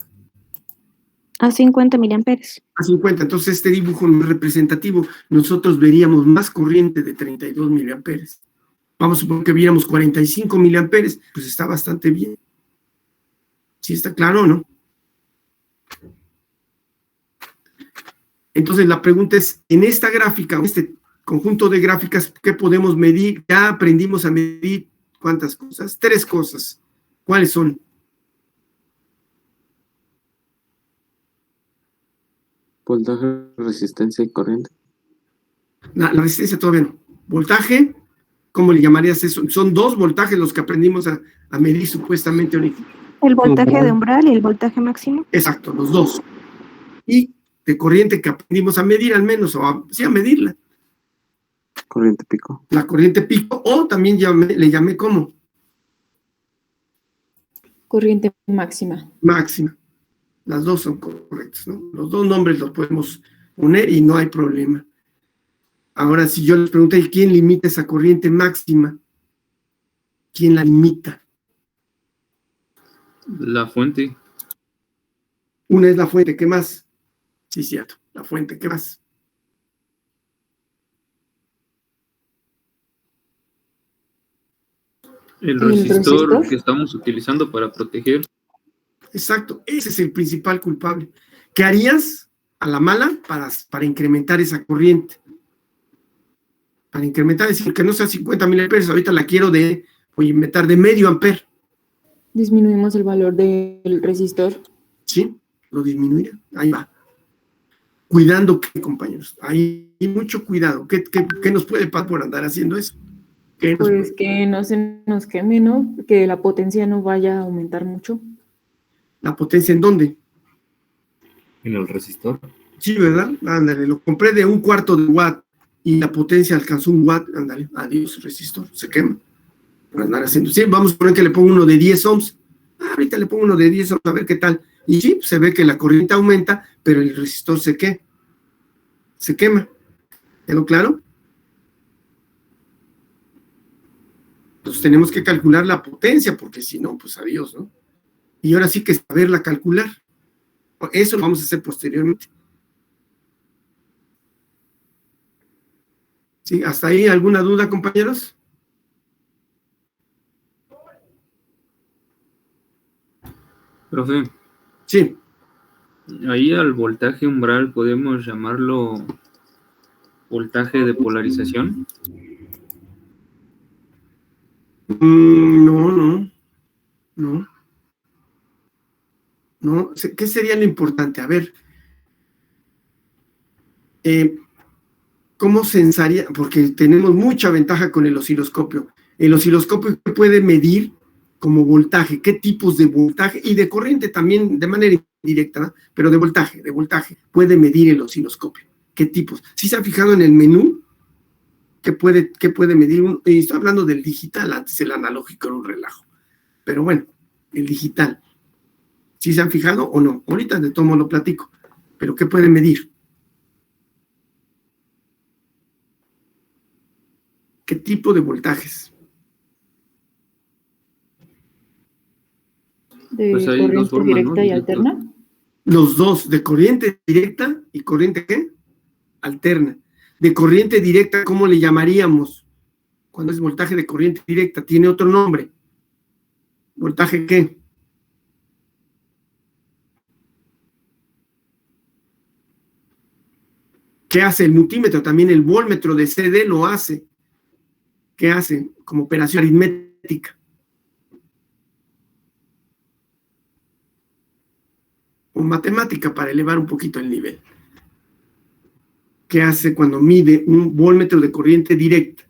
A 50 miliamperes. A 50. Entonces este dibujo no es representativo. Nosotros veríamos más corriente de 32 miliamperes. Vamos a suponer que viéramos 45 miliamperes, pues está bastante bien. ¿Sí está claro o no? Entonces la pregunta es, en esta gráfica, en este conjunto de gráficas, ¿qué podemos medir? Ya aprendimos a medir ¿cuántas cosas? 3 cosas. ¿Cuáles son? Voltaje, resistencia y corriente. La resistencia todavía no. Voltaje, ¿cómo le llamarías eso? Son 2 voltajes los que aprendimos a medir supuestamente ahorita. El voltaje de umbral y el voltaje máximo. Exacto, los 2. Y de corriente que aprendimos a medir al menos, o a medirla. Corriente pico. La corriente pico, o también le llamé ¿cómo? Corriente máxima. Máxima. Las 2 son correctas, ¿no? Los 2 nombres los podemos poner y no hay problema. Ahora, si yo les pregunto, ¿quién limita esa corriente máxima? ¿Quién la limita? La fuente. Una es la fuente, ¿qué más? Sí, cierto, la fuente, ¿qué más? El resistor resistor que estamos utilizando para proteger. Exacto, ese es el principal culpable. ¿Qué harías a la mala para incrementar esa corriente? Para incrementar, es decir, que no sea 50 miliamperes, ahorita la quiero voy a inventar de medio amper. Disminuimos el valor del resistor. ¿Sí? Lo disminuirá. Ahí va. Cuidando, ¿qué, compañeros? Hay mucho cuidado. ¿Qué nos puede pasar por andar haciendo eso? Pues que no se nos queme, ¿no? Que la potencia no vaya a aumentar mucho. ¿La potencia en dónde? En el resistor. Sí, ¿verdad? Ándale, lo compré de 1/4 de watt y la potencia alcanzó 1 watt. Ándale, adiós, resistor, se quema. Por andar haciendo. Sí, vamos a poner que le pongo uno de 10 ohms. Ahorita le pongo uno de 10 ohms a ver qué tal. Y sí, se ve que la corriente aumenta, pero el resistor se quema. ¿Quedó claro? Entonces tenemos que calcular la potencia, porque si no, pues adiós, ¿no? Y ahora sí que saberla calcular. Eso lo vamos a hacer posteriormente. ¿Sí? ¿Hasta ahí alguna duda, compañeros? Profe, Sí. ahí al voltaje umbral podemos llamarlo voltaje de polarización. No. ¿Qué sería lo importante? A ver, ¿cómo sensaría? Porque tenemos mucha ventaja con el osciloscopio. El osciloscopio puede medir como voltaje, qué tipos de voltaje y de corriente también de manera indirecta, ¿no? Pero de voltaje, puede medir el osciloscopio. ¿Qué tipos? ¿Sí se han fijado en el menú? ¿Qué puede medir? Y estoy hablando del digital, antes el analógico era un relajo. Pero bueno, el digital. ¿Sí se han fijado o no? Ahorita de todo modo lo platico. ¿Pero qué puede medir? ¿Qué tipo de voltajes? De Pues hay dos corriente formas, directa ¿no? y alterna. Los dos, de corriente directa y corriente ¿qué? Alterna. De corriente directa, ¿cómo le llamaríamos? Cuando es voltaje de corriente directa, tiene otro nombre. ¿Voltaje qué? ¿Qué hace el multímetro? También el voltmetro de CD lo hace. ¿Qué hace? Como operación aritmética. O matemática para elevar un poquito el nivel. ¿Qué hace cuando mide un voltmetro de corriente directa?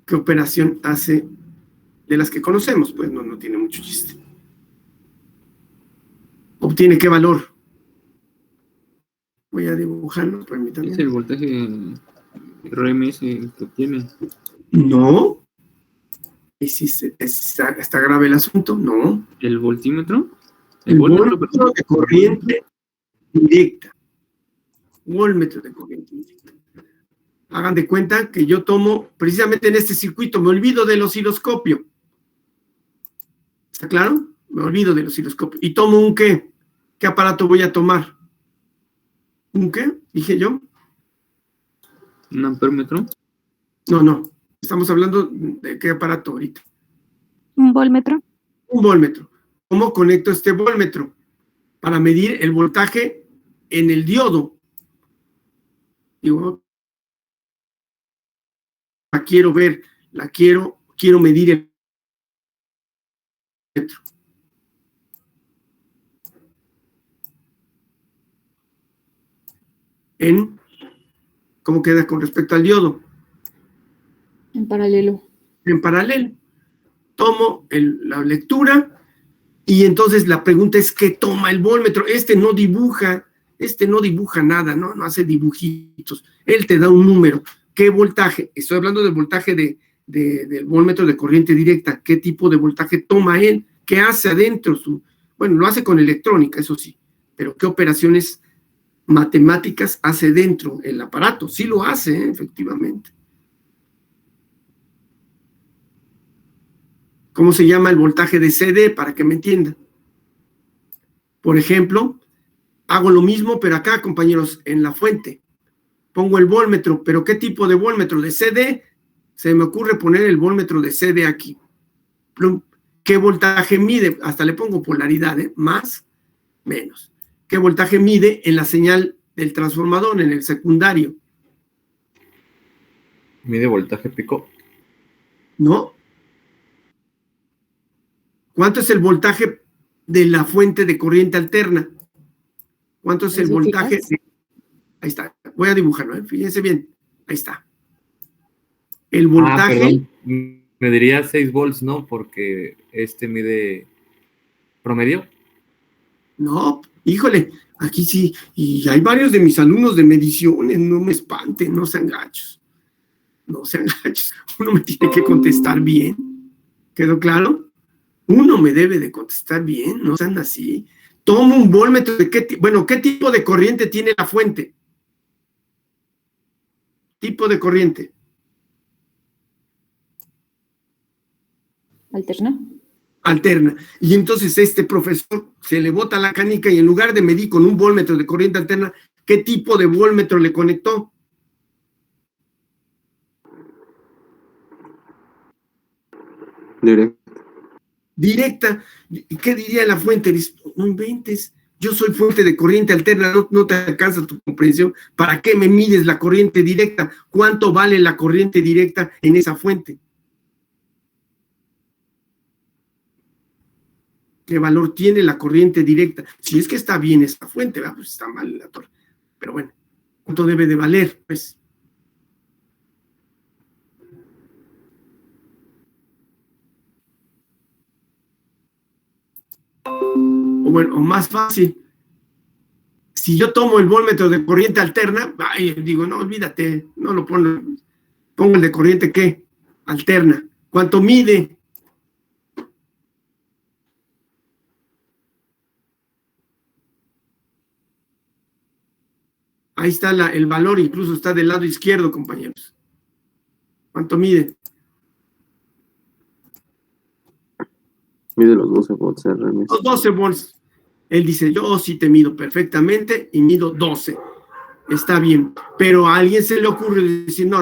¿Qué operación hace de las que conocemos? Pues no tiene mucho chiste. ¿Obtiene qué valor? Voy a dibujarlo, permítanme. Es el voltaje RMS que obtiene. No. está grave el asunto, ¿no? ¿El voltímetro? El voltmetro, voltmetro perdón. de corriente directa. Voltmetro de corriente directa. Hagan de cuenta que yo tomo, precisamente en este circuito, me olvido del osciloscopio. ¿Está claro? Me olvido del osciloscopio. ¿Y tomo un qué? ¿Qué aparato voy a tomar? ¿Un qué? Dije yo. ¿Un amperómetro? No. Estamos hablando de qué aparato ahorita. ¿Un volmetro? Un voltmetro. ¿Cómo conecto este voltmetro? Para medir el voltaje en el diodo. Digo, la quiero ver, quiero medir el voltmetro. ¿Cómo queda con respecto al diodo? En paralelo. En paralelo. Tomo la lectura y entonces la pregunta es ¿qué toma el voltmetro? Este no dibuja nada, no hace dibujitos. Él te da un número. ¿Qué voltaje? Estoy hablando del voltaje del voltmetro de corriente directa. ¿Qué tipo de voltaje toma él? ¿Qué hace adentro? Bueno, lo hace con electrónica, eso sí, pero ¿qué operaciones matemáticas hace dentro el aparato? Sí lo hace, efectivamente. ¿Cómo se llama el voltaje de CD? Para que me entiendan. Por ejemplo, hago lo mismo, pero acá, compañeros, en la fuente. Pongo el voltmetro, pero ¿qué tipo de voltmetro? De CD. Se me ocurre poner el voltmetro de CD aquí. ¿Qué voltaje mide? Hasta le pongo polaridad, más, menos. ¿Qué voltaje mide en la señal del transformador, en el secundario? ¿Mide voltaje pico? ¿No? ¿Cuánto es el voltaje de la fuente de corriente alterna? ¿Cuánto es el voltaje? Ahí está. Voy a dibujarlo, fíjense bien. Ahí está. El voltaje. Perdón. Me diría 6 volts, ¿no? Porque este mide promedio. No, híjole, aquí sí. Y hay varios de mis alumnos de mediciones. No me espanten, no sean gachos. No sean gachos. Uno me tiene que contestar bien. ¿Quedó claro? Uno me debe de contestar bien, no sean así. Tomo un voltmetro de ¿qué tipo de corriente tiene la fuente? Tipo de corriente. ¿Alterna? Alterna. Y entonces este profesor se le bota la canica y en lugar de medir con un voltmetro de corriente alterna, ¿qué tipo de voltmetro le conectó? Directa. ¿Y qué diría la fuente? Dice, no inventes, yo soy fuente de corriente alterna, no te alcanza tu comprensión. ¿Para qué me mides la corriente directa? ¿Cuánto vale la corriente directa en esa fuente? ¿Qué valor tiene la corriente directa? Si es que está bien esa fuente, pues está mal la torre. Pero bueno, ¿cuánto debe de valer? Pues o más fácil, si yo tomo el voltmetro de corriente alterna, digo, no, olvídate, no lo pongo el de corriente, ¿qué? Alterna. ¿Cuánto mide? Ahí está el valor, incluso está del lado izquierdo, compañeros. ¿Cuánto mide? Mide los 12 volts RMS. Los 12 volts. Él dice, yo sí te mido perfectamente y mido 12. Está bien. Pero a alguien se le ocurre decir, no,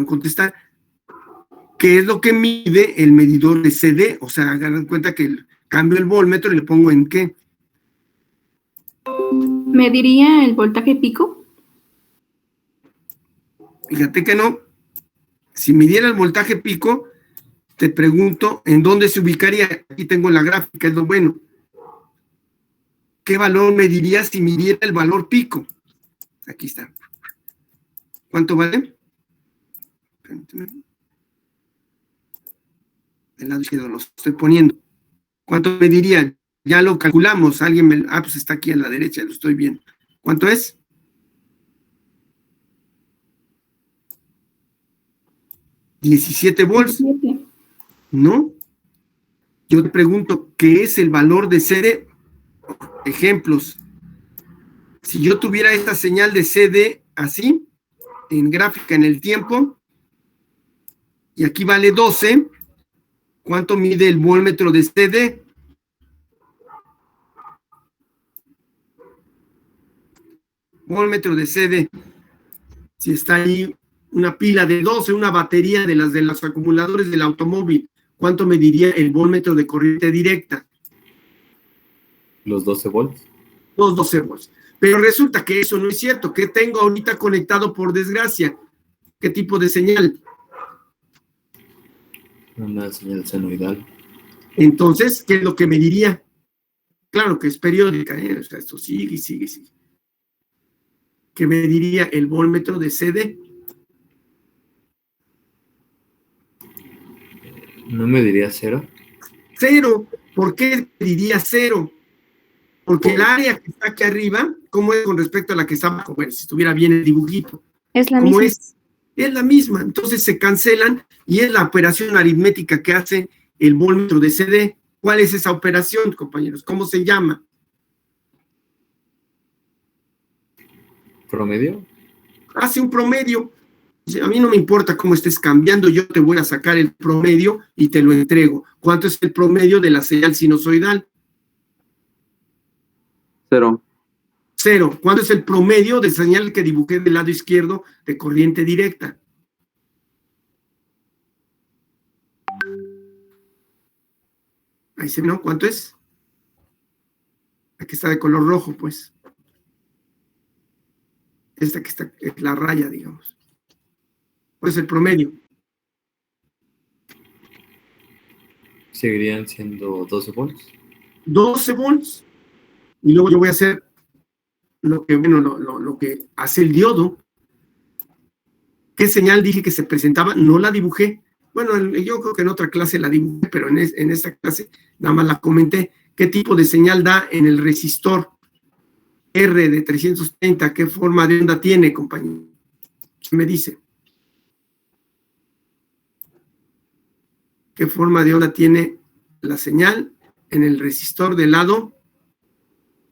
contestar. ¿Qué es lo que mide el medidor de CD? O sea, hagan cuenta que cambio el voltmetro y le pongo en qué. ¿Mediría el voltaje pico? Fíjate que no. Si midiera el voltaje pico, te pregunto en dónde se ubicaría. Aquí tengo la gráfica, es lo bueno. ¿Qué valor mediría si midiera el valor pico? Aquí está. ¿Cuánto vale? El lado izquierdo lo estoy poniendo. ¿Cuánto mediría? Ya lo calculamos. Alguien me... Ah, pues está aquí a la derecha, lo estoy viendo. ¿Cuánto es? ¿17 volts? 17. ¿No? Yo te pregunto, ¿qué es el valor de CD? Ejemplos. Si yo tuviera esta señal de CD así, en gráfica en el tiempo, y aquí vale 12, ¿cuánto mide el voltmetro de CD? Voltmetro de CD. Si está ahí una pila de 12, una batería de los acumuladores del automóvil, ¿cuánto mediría el voltmetro de corriente directa? Los 12 volts. Los 12 volts. Pero resulta que eso no es cierto. ¿Qué tengo ahorita conectado por desgracia? ¿Qué tipo de señal? Una señal senoidal. Entonces, ¿qué es lo que mediría? Claro que es periódica, ¿eh? O sea, esto sigue y sigue y sigue. ¿Qué mediría el voltmetro de CD? ¿No me diría 0? Cero. ¿Por qué mediría cero? Porque el área que está aquí arriba, ¿cómo es con respecto a la que está abajo? Bueno, si estuviera bien el dibujito. Es la ¿Cómo misma. es? Es la misma. Entonces se cancelan y es la operación aritmética que hace el voltmetro de CD. ¿Cuál es esa operación, compañeros? ¿Cómo se llama? ¿Promedio? Hace un promedio. A mí no me importa cómo estés cambiando, yo te voy a sacar el promedio y te lo entrego. ¿Cuánto es el promedio de la señal sinusoidal? 0. 0. ¿Cuánto es el promedio de señal que dibujé del lado izquierdo de corriente directa? Ahí se ve, ¿no? ¿Cuánto es? Aquí está de color rojo, pues. Esta que está, es la raya, digamos. Pues el promedio. ¿Seguirían siendo 12 volts? 12 volts. Y luego yo voy a hacer lo que, bueno, lo que hace el diodo. ¿Qué señal dije que se presentaba? No la dibujé. Bueno, yo creo que en otra clase la dibujé, pero en esta clase nada más la comenté. ¿Qué tipo de señal da en el resistor R de 330? ¿Qué forma de onda tiene, compañero? ¿Qué me dice? ¿Qué forma de onda tiene la señal en el resistor del lado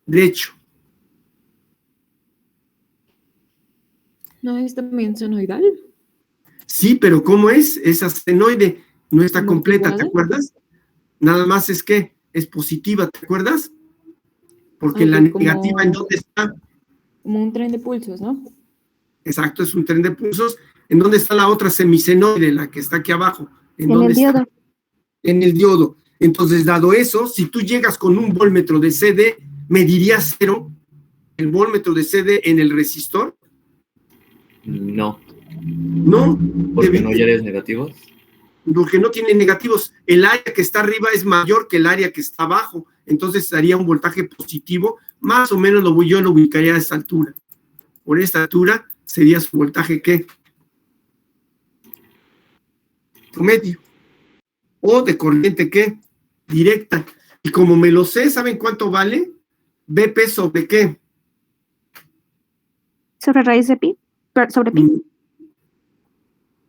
derecho? ¿No es también senoidal? Sí, pero ¿cómo es? Es asenoide, no está completa, ¿te ¿Amortiguada? acuerdas? Nada más es que es positiva, ¿te acuerdas? Porque Ok, la negativa, como- ¿en dónde está? Como un tren de pulsos, ¿no? Exacto, es un tren de pulsos. ¿En dónde está la otra semisenoide, la que está aquí abajo? ¿En En dónde el está? diodo. En el diodo. Entonces, dado eso, si tú llegas con un voltmetro de CD, ¿medirías 0 el voltmetro de CD en el resistor? No. No, ¿Porque no hay áreas negativas? porque no tiene negativos. El área que está arriba es mayor que el área que está abajo. Entonces daría un voltaje positivo. Más o menos yo lo ubicaría a esta altura. Por esta altura sería su voltaje, ¿qué? Promedio. O de corriente, ¿qué? Directa. Y como me lo sé, ¿saben cuánto vale? BP sobre qué? Sobre raíz de pi. Sobre pi.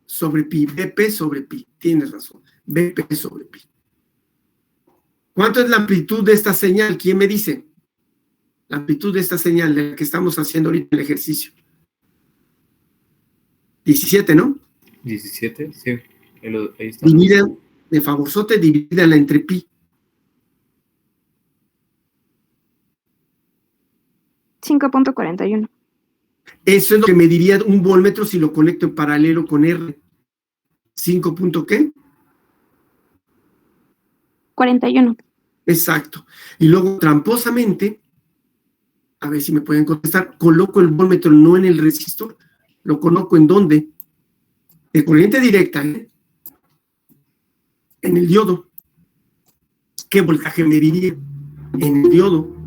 Sobre pi. BP sobre pi. Tienes razón. BP sobre pi. ¿Cuánto es la amplitud de esta señal? ¿Quién me dice? La amplitud de esta señal de la que estamos haciendo ahorita el ejercicio. 17, ¿no? 17, sí. Ahí está. Divida, de favorzote, divídala entre pi. 5.41. Eso es lo que mediría un voltmetro si lo conecto en paralelo con R. 5 punto ¿qué? 41. Exacto. Y luego, tramposamente, a ver si me pueden contestar, coloco el voltmetro no en el resistor, lo coloco ¿en dónde? De corriente directa, ¿eh? En el diodo. ¿Qué voltaje mediría? En el diodo.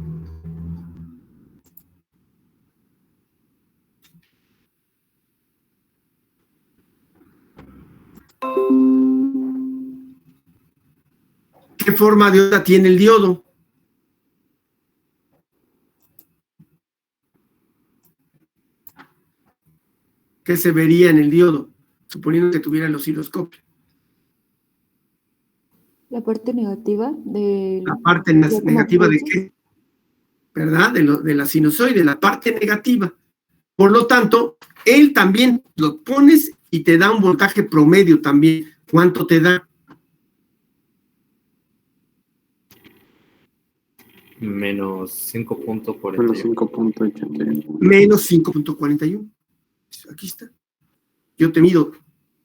¿Qué forma de onda tiene el diodo? ¿Qué se vería en el diodo? Suponiendo que tuviera el osciloscopio. La parte negativa de... La parte negativa de qué? ¿Verdad? De la sinusoide, la parte negativa. Por lo tanto, él también lo pones y te da un voltaje promedio también. ¿Cuánto te da? Menos 5.41. Menos 5.81. Menos 5.41. Aquí está. Yo te mido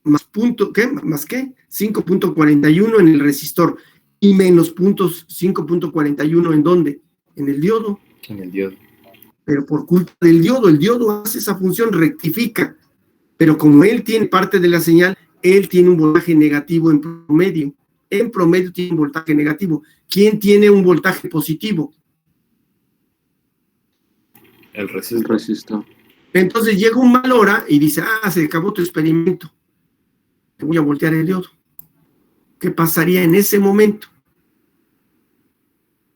más punto, ¿qué? ¿Más qué? 5.41 en el resistor y menos 5.41 ¿en dónde? En el diodo. En el diodo. Pero por culpa del diodo, el diodo hace esa función, rectifica. Pero como él tiene parte de la señal, él tiene un voltaje negativo en promedio. En promedio tiene un voltaje negativo. ¿Quién tiene un voltaje positivo? El El resistor. resistor. Entonces llega un mal hora y dice, se acabó tu experimento. Te voy a voltear el diodo. ¿Qué pasaría en ese momento?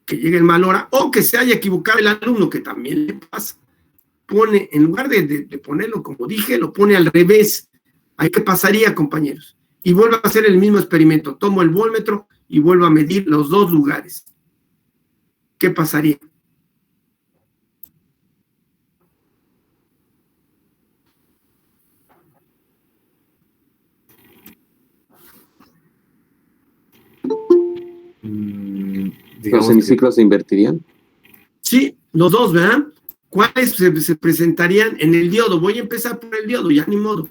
Que llegue el mal hora o que se haya equivocado el alumno, que también le pasa. Pone, en lugar de ponerlo como dije, lo pone al revés. ¿Ahí qué pasaría, compañeros? Y vuelvo a hacer el mismo experimento. Tomo el voltmetro y vuelvo a medir los dos lugares. ¿Qué pasaría? ¿Los Digamos que semiciclos se invertirían? Sí, los dos, ¿verdad? ¿Cuáles se presentarían en el diodo? Voy a empezar por el diodo, ya ni modo. Los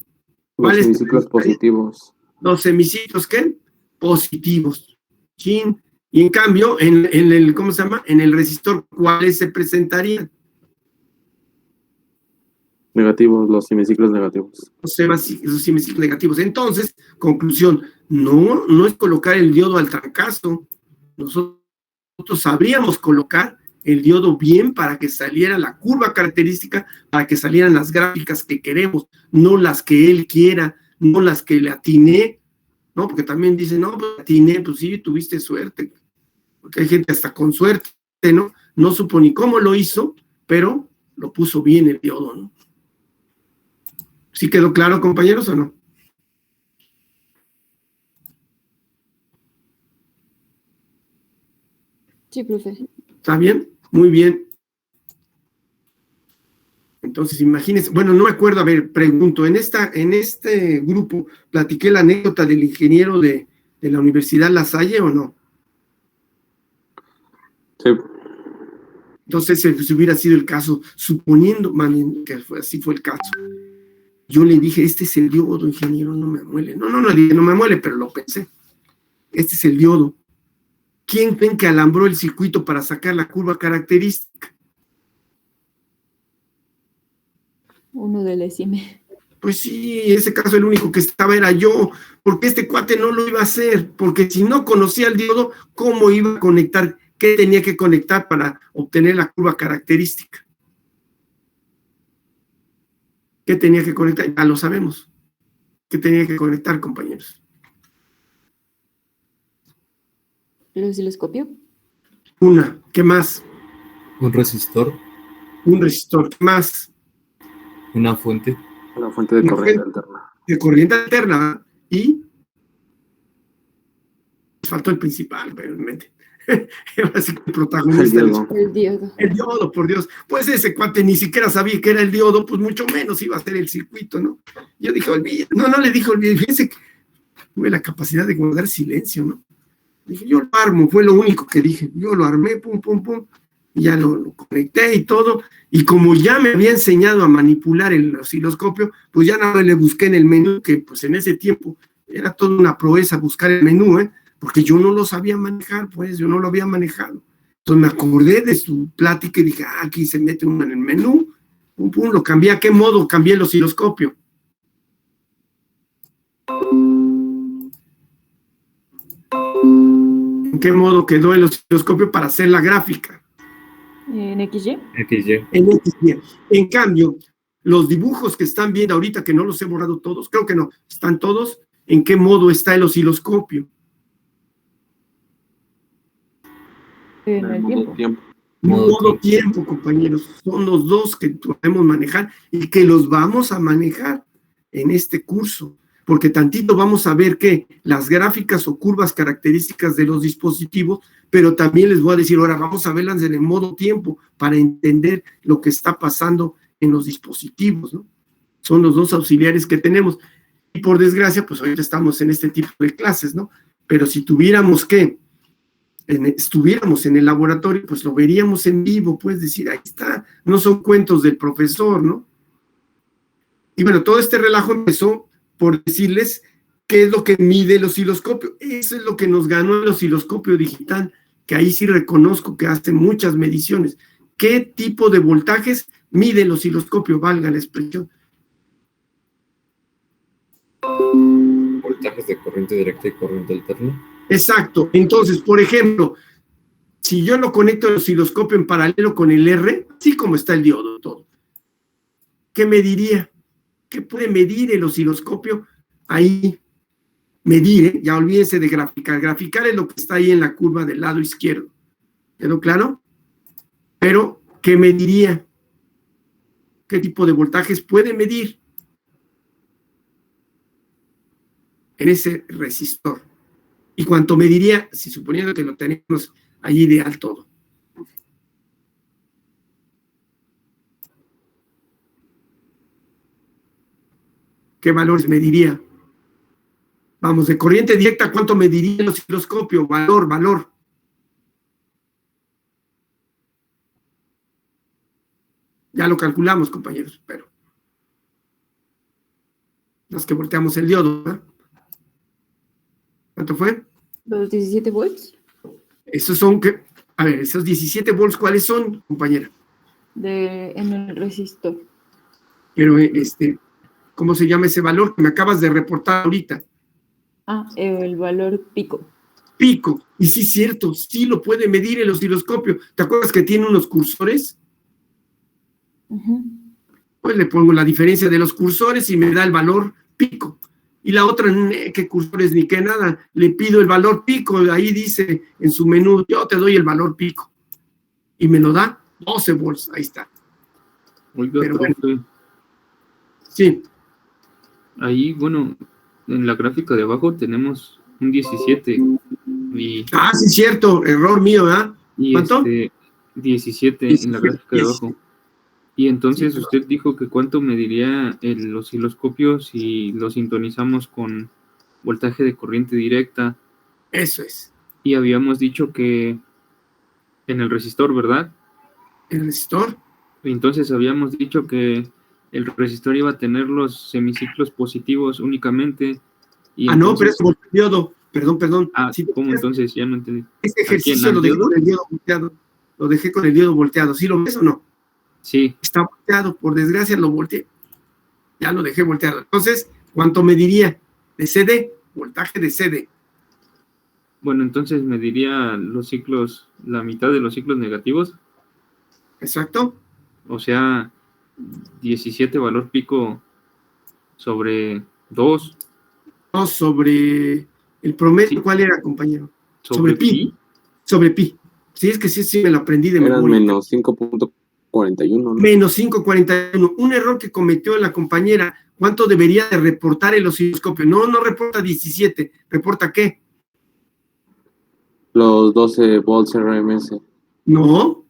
¿Cuáles semiciclos positivos. los semiciclos qué? Positivos. Chin. Y en cambio, en el, ¿cómo se llama? En el resistor, ¿cuáles se presentarían? Negativos, los semiciclos negativos. Los semiciclos negativos. Entonces, conclusión, no es colocar el diodo al trancazo. Nosotros sabríamos colocar el diodo bien para que saliera la curva característica, para que salieran las gráficas que queremos, no las que él quiera, no las que le atiné, ¿no? Porque también dicen, no, pues atiné, pues sí, tuviste suerte. Porque hay gente hasta con suerte, ¿no? No supo ni cómo lo hizo, pero lo puso bien el diodo, ¿no? ¿Sí quedó claro, compañeros, o no? Sí, profe. ¿Está bien? Muy bien. Entonces, imagínense, bueno, no me acuerdo, a ver, pregunto, en este grupo, ¿platiqué la anécdota del ingeniero de la Universidad La Salle o no? Sí. Entonces, si hubiera sido el caso, suponiendo, mami, que así fue el caso, yo le dije, este es el diodo, ingeniero, no me muele. No dije, no me muele, pero lo pensé. Este es el diodo. ¿Quién creen que alambró el circuito para sacar la curva característica? Uno del ESIME. Pues sí, en ese caso el único que estaba era yo, porque este cuate no lo iba a hacer, porque si no conocía el diodo, ¿cómo iba a conectar? ¿Qué tenía que conectar para obtener la curva característica? ¿Qué tenía que conectar? Ya lo sabemos. ¿Qué tenía que conectar, compañeros? ¿El osciloscopio? Una, ¿qué más? un resistor, Un resistor, ¿qué más? una fuente, La fuente de Una corriente fuente. alterna. De corriente alterna, y faltó el principal, realmente. Así que el protagonista. El diodo. El diodo. El diodo, por Dios. Pues ese cuate ni siquiera sabía que era el diodo, pues mucho menos iba a ser el circuito, ¿no? Yo dije, olvide. No le dije, olvide. Fíjense que tuve la capacidad de guardar silencio, ¿no? Dije, yo lo armo, fue lo único que dije. Yo lo armé, pum, y ya lo conecté y todo. Y como ya me había enseñado a manipular el osciloscopio, pues ya nada le busqué en el menú, que pues en ese tiempo Era toda una proeza buscar el menú, porque yo no lo sabía manejar, pues, yo no lo había manejado. Entonces me acordé de su plática y dije, aquí se mete uno en el menú, pum, pum, lo cambié. ¿A qué modo cambié el osciloscopio? ¿En qué modo quedó el osciloscopio para hacer la gráfica? ¿En XY? XY. En XY. En cambio, los dibujos que están viendo ahorita, que no los he borrado todos, creo que no, están todos, ¿en qué modo está el osciloscopio? En el tiempo. Modo tiempo, compañeros. Son los dos que podemos manejar y que los vamos a manejar en este curso, porque tantito vamos a ver que las gráficas o curvas características de los dispositivos, pero también les voy a decir, ahora vamos a verlas en el modo tiempo para entender lo que está pasando en los dispositivos, ¿no? Son los dos auxiliares que tenemos. Y por desgracia, pues ahorita estamos en este tipo de clases, ¿no? Pero si tuviéramos que estuviéramos en el laboratorio, pues lo veríamos en vivo, pues decir, ahí está, no son cuentos del profesor, ¿no? Y bueno, todo este relajo empezó por decirles qué es lo que mide el osciloscopio. Eso es lo que nos ganó el osciloscopio digital, que ahí sí reconozco que hace muchas mediciones. ¿Qué tipo de voltajes mide el osciloscopio? Valga la expresión. Voltajes de corriente directa y corriente alterna. Exacto. Entonces, por ejemplo, si yo lo conecto el osciloscopio en paralelo con el R, así como está el diodo todo, ¿qué mediría? ¿Qué puede medir el osciloscopio? Ahí, medir, ya olvídense de graficar. Graficar es lo que está ahí en la curva del lado izquierdo. ¿Quedó claro? Pero, ¿qué mediría? ¿Qué tipo de voltajes puede medir en ese resistor? ¿Y cuánto mediría, si suponiendo que lo tenemos ahí ideal todo? ¿Qué valores mediría? Vamos, de corriente directa, ¿cuánto mediría el osciloscopio? Valor. Ya lo calculamos, compañeros, pero los que volteamos el diodo, ¿eh? ¿Cuánto fue? ¿Los 17 volts? Esos son, a ver, esos 17 volts, ¿cuáles son, compañera? En el resistor. Pero, ¿cómo se llama ese valor que me acabas de reportar ahorita? El valor pico. Pico. Y sí, es cierto, sí lo puede medir el osciloscopio. ¿Te acuerdas que tiene unos cursores? Pues le pongo la diferencia de los cursores y me da el valor pico. Y la otra, ¿qué cursores ni qué nada? Le pido el valor pico, ahí dice en su menú, yo te doy el valor pico. Y me lo da 12 volts, ahí está. Oiga, pero bueno. profe, Sí, ahí, bueno, en la gráfica de abajo tenemos un 17 y, sí, cierto, error mío, ¿verdad? ¿Cuánto? 17 en la gráfica de abajo. Y entonces Sí, usted dijo que cuánto mediría el osciloscopio si lo sintonizamos con voltaje de corriente directa. eso es. Y habíamos dicho que en el resistor, ¿verdad? El resistor. Entonces habíamos dicho que el resistor iba a tener los semiciclos positivos únicamente. Y No, entonces, pero es por el diodo. Perdón. Sí, ¿cómo entonces? Ya no entendí. Este ejercicio ¿Aquí lo en el dejé con el diodo volteado. Lo dejé con el diodo volteado. ¿Sí lo ves o no? Sí, Está volteado, por desgracia lo volteé. Ya lo dejé volteado. Entonces, ¿cuánto mediría? De CD, voltaje de CD. bueno, entonces mediría los ciclos, la mitad de los ciclos negativos, Exacto. o sea, 17 valor pico sobre 2. No, sobre el promedio, Sí. ¿cuál era, compañero? Sobre pi. pi. Sobre pi. Sí, es que sí me lo aprendí de Eran memoria. menos 5.41, ¿no? Menos 5.41. Un error que cometió la compañera. ¿Cuánto debería de reportar el osciloscopio? No reporta 17. ¿Reporta qué? Los 12 volts RMS. No,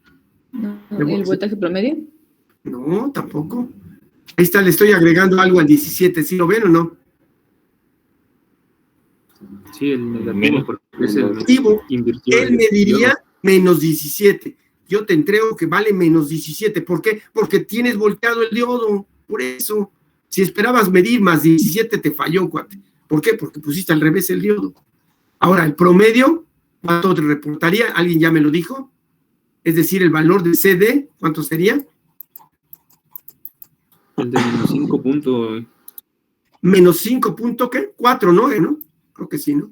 ¿El voltaje promedio? no, tampoco. Ahí está, le estoy agregando algo al 17. ¿Sí lo ven o no? Sí, el negativo, Menos. porque es el Negativo. invirtió. Él me diría menos 17. Yo te entrego que vale menos 17. ¿Por qué? Porque tienes volteado el diodo. Por eso. Si esperabas medir más 17, te falló, cuate. ¿Por qué? Porque pusiste al revés el diodo. Ahora, el promedio, ¿cuánto te reportaría? ¿Alguien ya me lo dijo? Es decir, el valor de CD, ¿cuánto sería? El de menos 5 puntos. Menos 5 punto, ¿qué? 4, ¿no? Creo que sí, ¿no?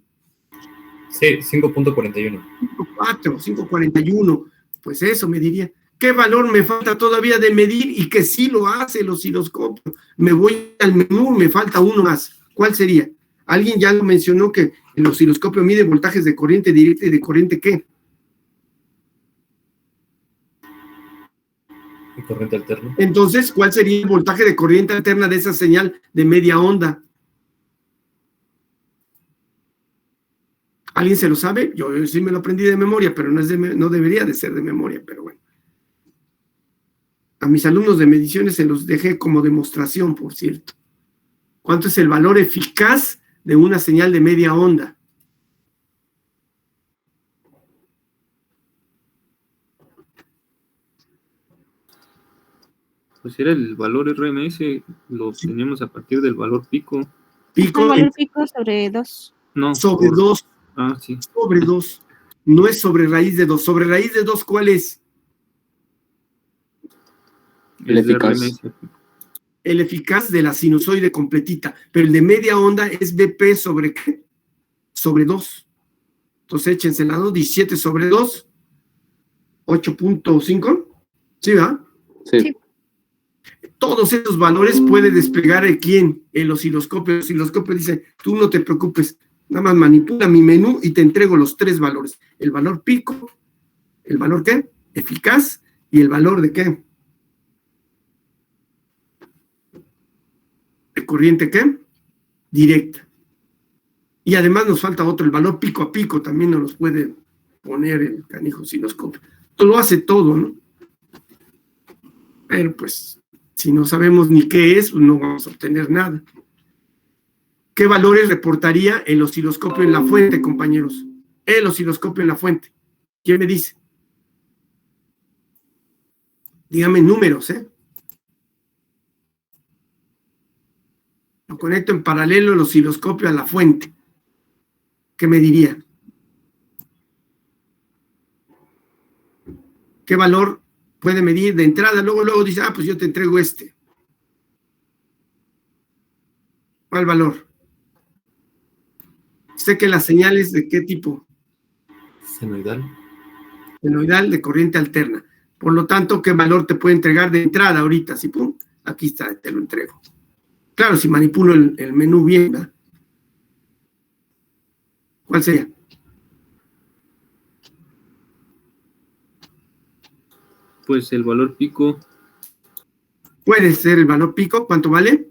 Sí, 5.41. 5.4, 5.41. Pues eso me diría. ¿Qué valor me falta todavía de medir y que sí lo hace el osciloscopio? Me voy al menú, me falta uno más. ¿Cuál sería? Alguien ya lo mencionó que el osciloscopio mide voltajes de corriente directa y de corriente ¿qué? Y corriente alterna. Entonces, ¿cuál sería el voltaje de corriente alterna de esa señal de media onda? ¿Alguien se lo sabe? Yo sí me lo aprendí de memoria, pero no debería de ser de memoria, pero bueno. A mis alumnos de mediciones se los dejé como demostración, por cierto. ¿Cuánto es el valor eficaz de una señal de media onda? Pues era el valor RMS, lo obteníamos a partir del valor pico. Pico El valor pico sobre 2. No, sobre 2. Ah, sí. Sobre 2. No es sobre raíz de 2. Sobre raíz de 2, ¿cuál es? El Es de eficaz. RMS. El eficaz de la sinusoide completita. Pero el de media onda es BP sobre ¿qué? Sobre 2. Entonces échense la 2, 17 sobre 2, 8.5. ¿Sí, verdad? Sí. Todos esos valores puede desplegar ¿quién? El osciloscopio. El osciloscopio dice, tú no te preocupes, nada más manipula mi menú y te entrego los 3 valores. El valor pico, el valor ¿qué? Eficaz y el valor de ¿qué? De corriente ¿qué? Directa. Y además nos falta otro, el valor pico a pico también nos los puede poner el canijo osciloscopio. Lo hace todo, ¿no? Pero pues, si no sabemos ni qué es, pues no vamos a obtener nada. ¿Qué valores reportaría el osciloscopio en la fuente, compañeros? El osciloscopio en la fuente. ¿Quién me dice? Dígame números, ¿eh? Lo conecto en paralelo el osciloscopio a la fuente. ¿Qué me diría? ¿Qué valor puede medir de entrada? Luego dice, pues yo te entrego este. ¿Cuál valor? Sé que las señales de qué tipo. Senoidal. Senoidal de corriente alterna. Por lo tanto, ¿qué valor te puede entregar de entrada ahorita? Si pum, aquí está, te lo entrego. Claro, si manipulo el menú bien, ¿verdad? ¿Cuál sería? Pues el valor pico. Puede ser el valor pico. ¿Cuánto vale?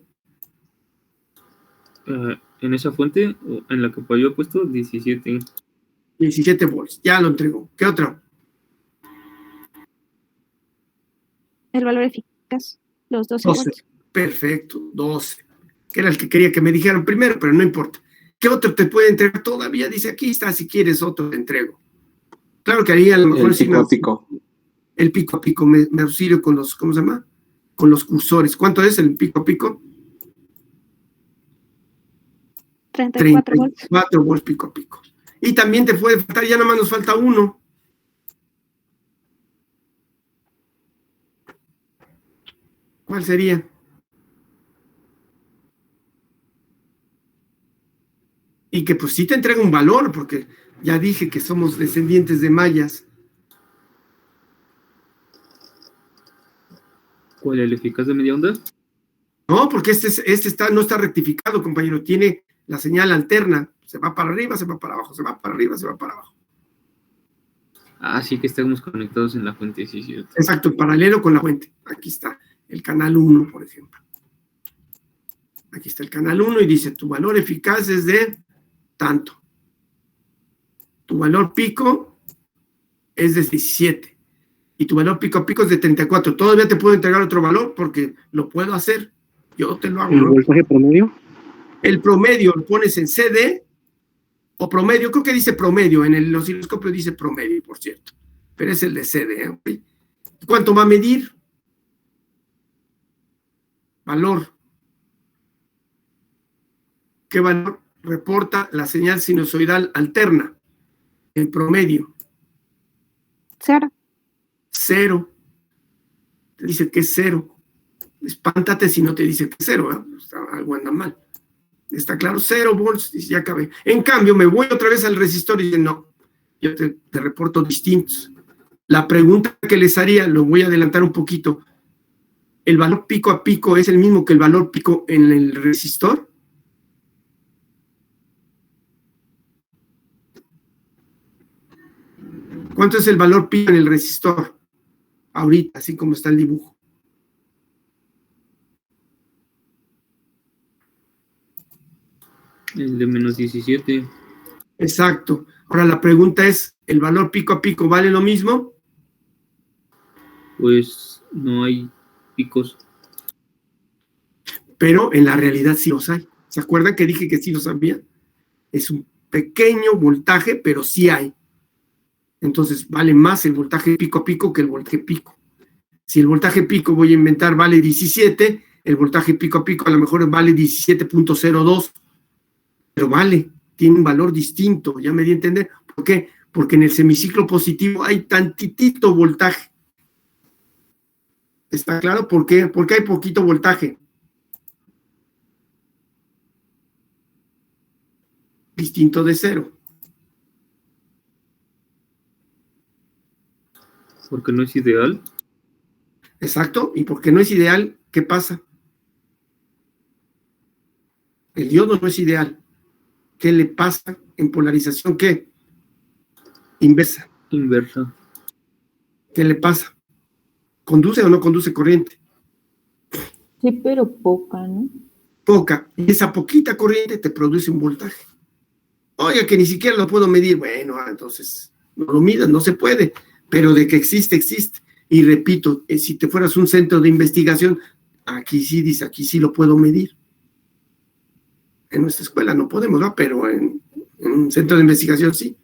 En esa fuente, en la que yo he puesto 17. 17 volts. Ya lo entregó. ¿Qué otro? El valor eficaz, los 12 12. volts. Perfecto, 12. Que era el que quería que me dijeran primero, pero no importa. ¿Qué otro te puede entregar todavía? Dice, aquí está, si quieres otro te entrego. Claro que ahí a lo mejor El sí pico a pico. el pico a pico me auxilio con los, ¿cómo se llama? Con los cursores. ¿Cuánto es el pico a pico? 34 volts. 34 volts pico a pico. Y también te puede faltar, ya nada más nos falta uno. ¿Cuál sería? Y que pues sí te entrega un valor, porque ya dije que somos descendientes de mayas. ¿Cuál es el eficaz de media onda? No, porque no está rectificado, compañero. Tiene la señal alterna. Se va para arriba, se va para abajo, se va para arriba, se va para abajo. Ah, sí que estamos conectados en la fuente, sí, cierto. Exacto, en paralelo con la fuente. Aquí está el canal 1, por ejemplo. Aquí está el canal 1 y dice, tu valor eficaz es de tanto. Tu valor pico es de 17. Y tu valor pico a pico es de 34. Todavía te puedo entregar otro valor porque lo puedo hacer. Yo te lo hago. ¿El ¿no? voltaje promedio? El promedio lo pones en CD o promedio. Creo que dice promedio. En el osciloscopio dice promedio, por cierto. Pero es el de CD. ¿Okay? ¿Cuánto va a medir? Valor. ¿Qué valor? reporta la señal sinusoidal alterna, en promedio. 0. 0. Te dice que es 0. Espántate si no te dice que es 0, ¿eh? Algo anda mal. ¿Está claro? 0 volts, y ya acabé. En cambio, me voy otra vez al resistor y dice, no, yo te reporto distintos. La pregunta que les haría, lo voy a adelantar un poquito, ¿el valor pico a pico es el mismo que el valor pico en el resistor? ¿Cuánto es el valor pico en el resistor? Ahorita, así como está el dibujo. El de menos 17. Exacto. Ahora la pregunta es, ¿el valor pico a pico vale lo mismo? Pues no hay picos. Pero en la realidad sí los hay. ¿Se acuerdan que dije que sí los había? Es un pequeño voltaje, pero sí hay. Entonces vale más el voltaje pico a pico que el voltaje pico. Si el voltaje pico, voy a inventar, vale 17, el voltaje pico a pico a lo mejor vale 17.02, pero vale, tiene un valor distinto, ya me di a entender. ¿Por qué? Porque en el semiciclo positivo hay tantitito voltaje. ¿Está claro? ¿Por qué? Porque hay poquito voltaje. Distinto de 0. Porque no es ideal. Exacto, y porque no es ideal, ¿qué pasa? El diodo no es ideal. ¿Qué le pasa en polarización? ¿Qué? Inversa. Inversa. ¿Qué le pasa? ¿Conduce o no conduce corriente? Sí, pero poca, ¿no? Poca. Y esa poquita corriente te produce un voltaje. Oiga, que ni siquiera lo puedo medir. Bueno, entonces no lo midas, no se puede. Pero de que existe, existe. Y repito, si te fueras un centro de investigación, aquí sí dice, aquí sí lo puedo medir. En nuestra escuela no podemos, ¿no? Pero en un centro de investigación sí.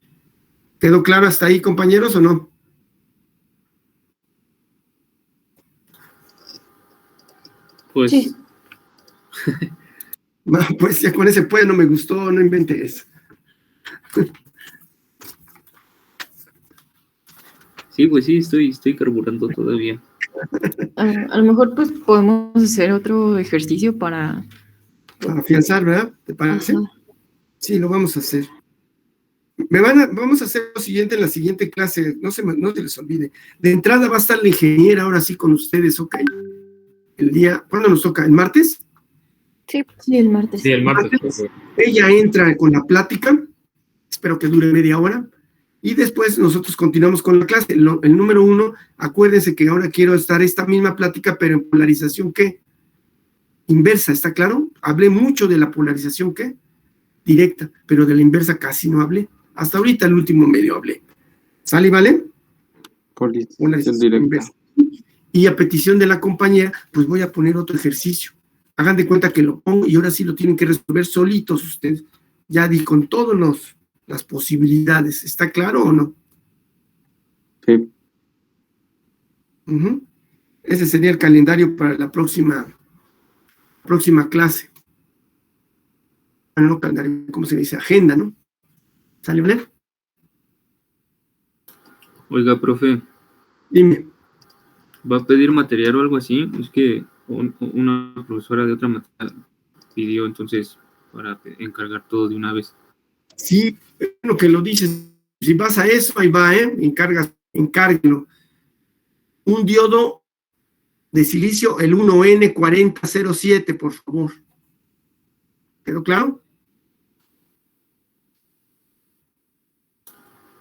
¿Quedó claro hasta ahí, compañeros, o no? Pues Sí. Pues ya con ese pues no me gustó, no inventé eso. sí, pues sí, estoy carburando todavía. A lo mejor pues podemos hacer otro ejercicio para... Para afianzar, ¿verdad? ¿Te parece? Ajá. Sí, lo vamos a hacer. Vamos a hacer lo siguiente en la siguiente clase, no se les olvide. De entrada va a estar la ingeniera ahora sí con ustedes, ¿ok? El día, ¿cuándo nos toca? ¿El martes? Sí. Sí, el martes. Sí, el martes. Ella entra con la plática, espero que dure media hora, y después nosotros continuamos con la clase. El número 1, acuérdense que ahora quiero estar esta misma plática, pero en polarización, ¿qué? Inversa, ¿está claro? Hablé mucho de la polarización, ¿qué? Directa, pero de la inversa casi no hablé. Hasta ahorita el último medio hablé. ¿Sale y vale? Polarización directa. Inversa. Y a petición de la compañera, pues voy a poner otro ejercicio. Hagan de cuenta que lo pongo y ahora sí lo tienen que resolver solitos ustedes. Ya di con todas las posibilidades. ¿Está claro o no? Sí. Ese sería el calendario para la próxima clase. Bueno, no calendario, ¿cómo se dice? Agenda, ¿no? ¿Sale, Blair? Oiga, profe, Dime. ¿va a pedir material o algo así? Es que una profesora de otra materia pidió entonces para encargar todo de una vez. Sí, bueno que lo dices. Si vas a eso, ahí va, encárguelo. Un diodo de silicio, el 1N4007, por favor. ¿Quedó claro?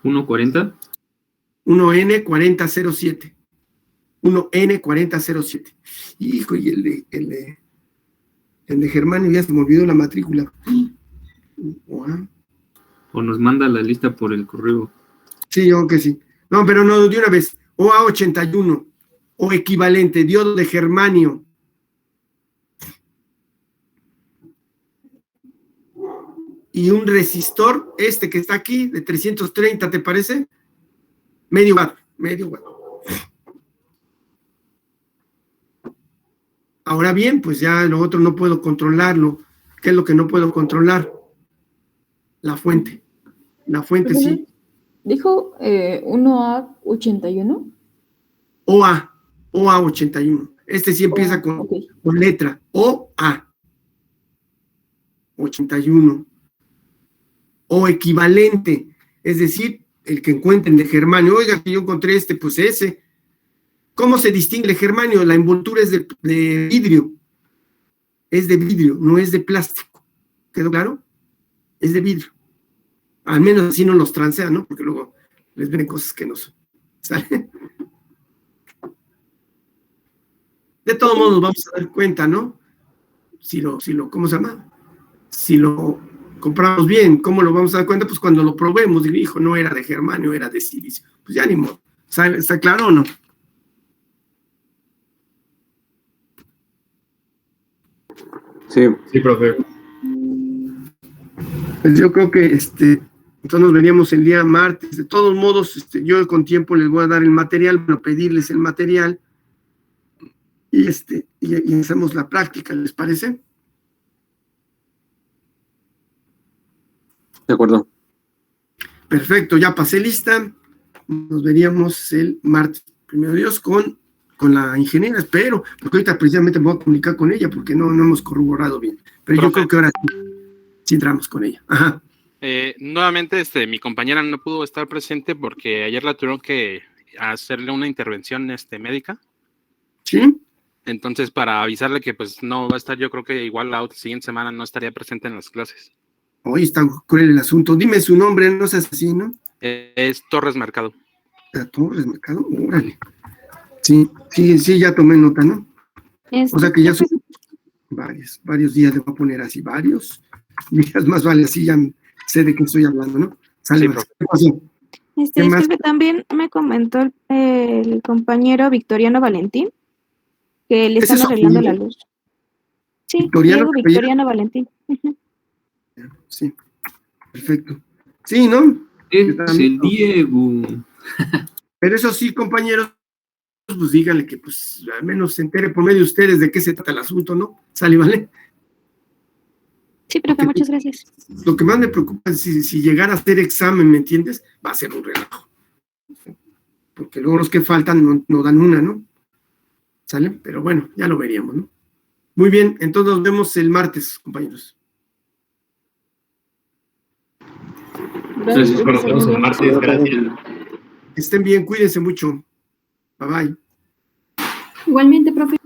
1.40. 1N4007. 1N4007. Hijo, y el de Germán ya se me olvidó la matrícula. Wow. O nos manda la lista por el correo. Sí, yo que sí. No, pero no, de una vez. OA81 o equivalente, diodo de germanio. Y un resistor, este que está aquí, de 330, ¿te parece? Medio watt. Ahora bien, pues ya lo otro no puedo controlarlo. ¿Qué es lo que no puedo controlar? La fuente sí. Dijo 1A81. OA 81. Este sí empieza con, Ok. con letra OA 81. O equivalente, es decir, el que encuentren de germanio. Oiga, que yo encontré pues ese. ¿Cómo se distingue el germanio? La envoltura es de vidrio. Es de vidrio, no es de plástico. ¿Quedó claro? Es de vidrio. Al menos así no los transean, ¿no? Porque luego les vienen cosas que no son. ¿Sale? De todos modos nos vamos a dar cuenta, ¿no? Si lo, ¿cómo se llama? Si lo compramos bien, ¿cómo lo vamos a dar cuenta? Pues cuando lo probemos, digo, hijo, no era de germanio, era de silicio. Pues ya ni modo. ¿Está claro o no? Sí. Sí, profe. Pues yo creo que entonces nos veríamos el día martes. De todos modos, yo con tiempo les voy a dar el material, bueno, pedirles el material y hacemos la práctica, ¿les parece? De acuerdo. Perfecto, ya pasé lista. Nos veríamos el martes, primero Dios, con la ingeniera, espero, porque ahorita precisamente me voy a comunicar con ella porque no hemos corroborado bien. Pero Profe, yo creo que ahora sí entramos con ella. Ajá. Nuevamente, mi compañera no pudo estar presente porque ayer la tuvieron que hacerle una intervención médica. ¿Sí? Entonces, para avisarle que pues no va a estar, yo creo que igual la siguiente semana no estaría presente en las clases. Hoy está cruel el asunto. Dime su nombre, no seas así, ¿no? Es Torres Mercado. Torres Mercado, órale. Sí, ya tomé nota, ¿no? O sea que ya son varios días, le voy a poner así, varios días, más vale, así ya sé de qué estoy hablando, ¿no? Sale Sí, más. ¿Qué pasó? ¿Qué más? Disculpe, también me comentó el compañero Victoriano Valentín que le ¿Ese están es su arreglando la apellido? luz. Sí, ¿Victoriano Diego qué apellido? Victoriano Valentín. Ujú. Sí, perfecto. Sí, ¿no? Es también, el ¿no? Diego. Pero eso sí, compañeros, pues díganle que pues al menos se entere por medio de ustedes de qué se trata el asunto, ¿no? ¿Sale, vale? Sí, profe, Porque muchas gracias. lo que más me preocupa es si llegara a hacer examen, ¿me entiendes? Va a ser un relajo. Porque luego los que faltan no dan una, ¿no? ¿Sale? Pero bueno, ya lo veríamos, ¿no? Muy bien, entonces nos vemos el martes, compañeros. Gracias por Gracias. vernos el martes. Gracias. Que estén bien, cuídense mucho. Bye bye. Igualmente, profe.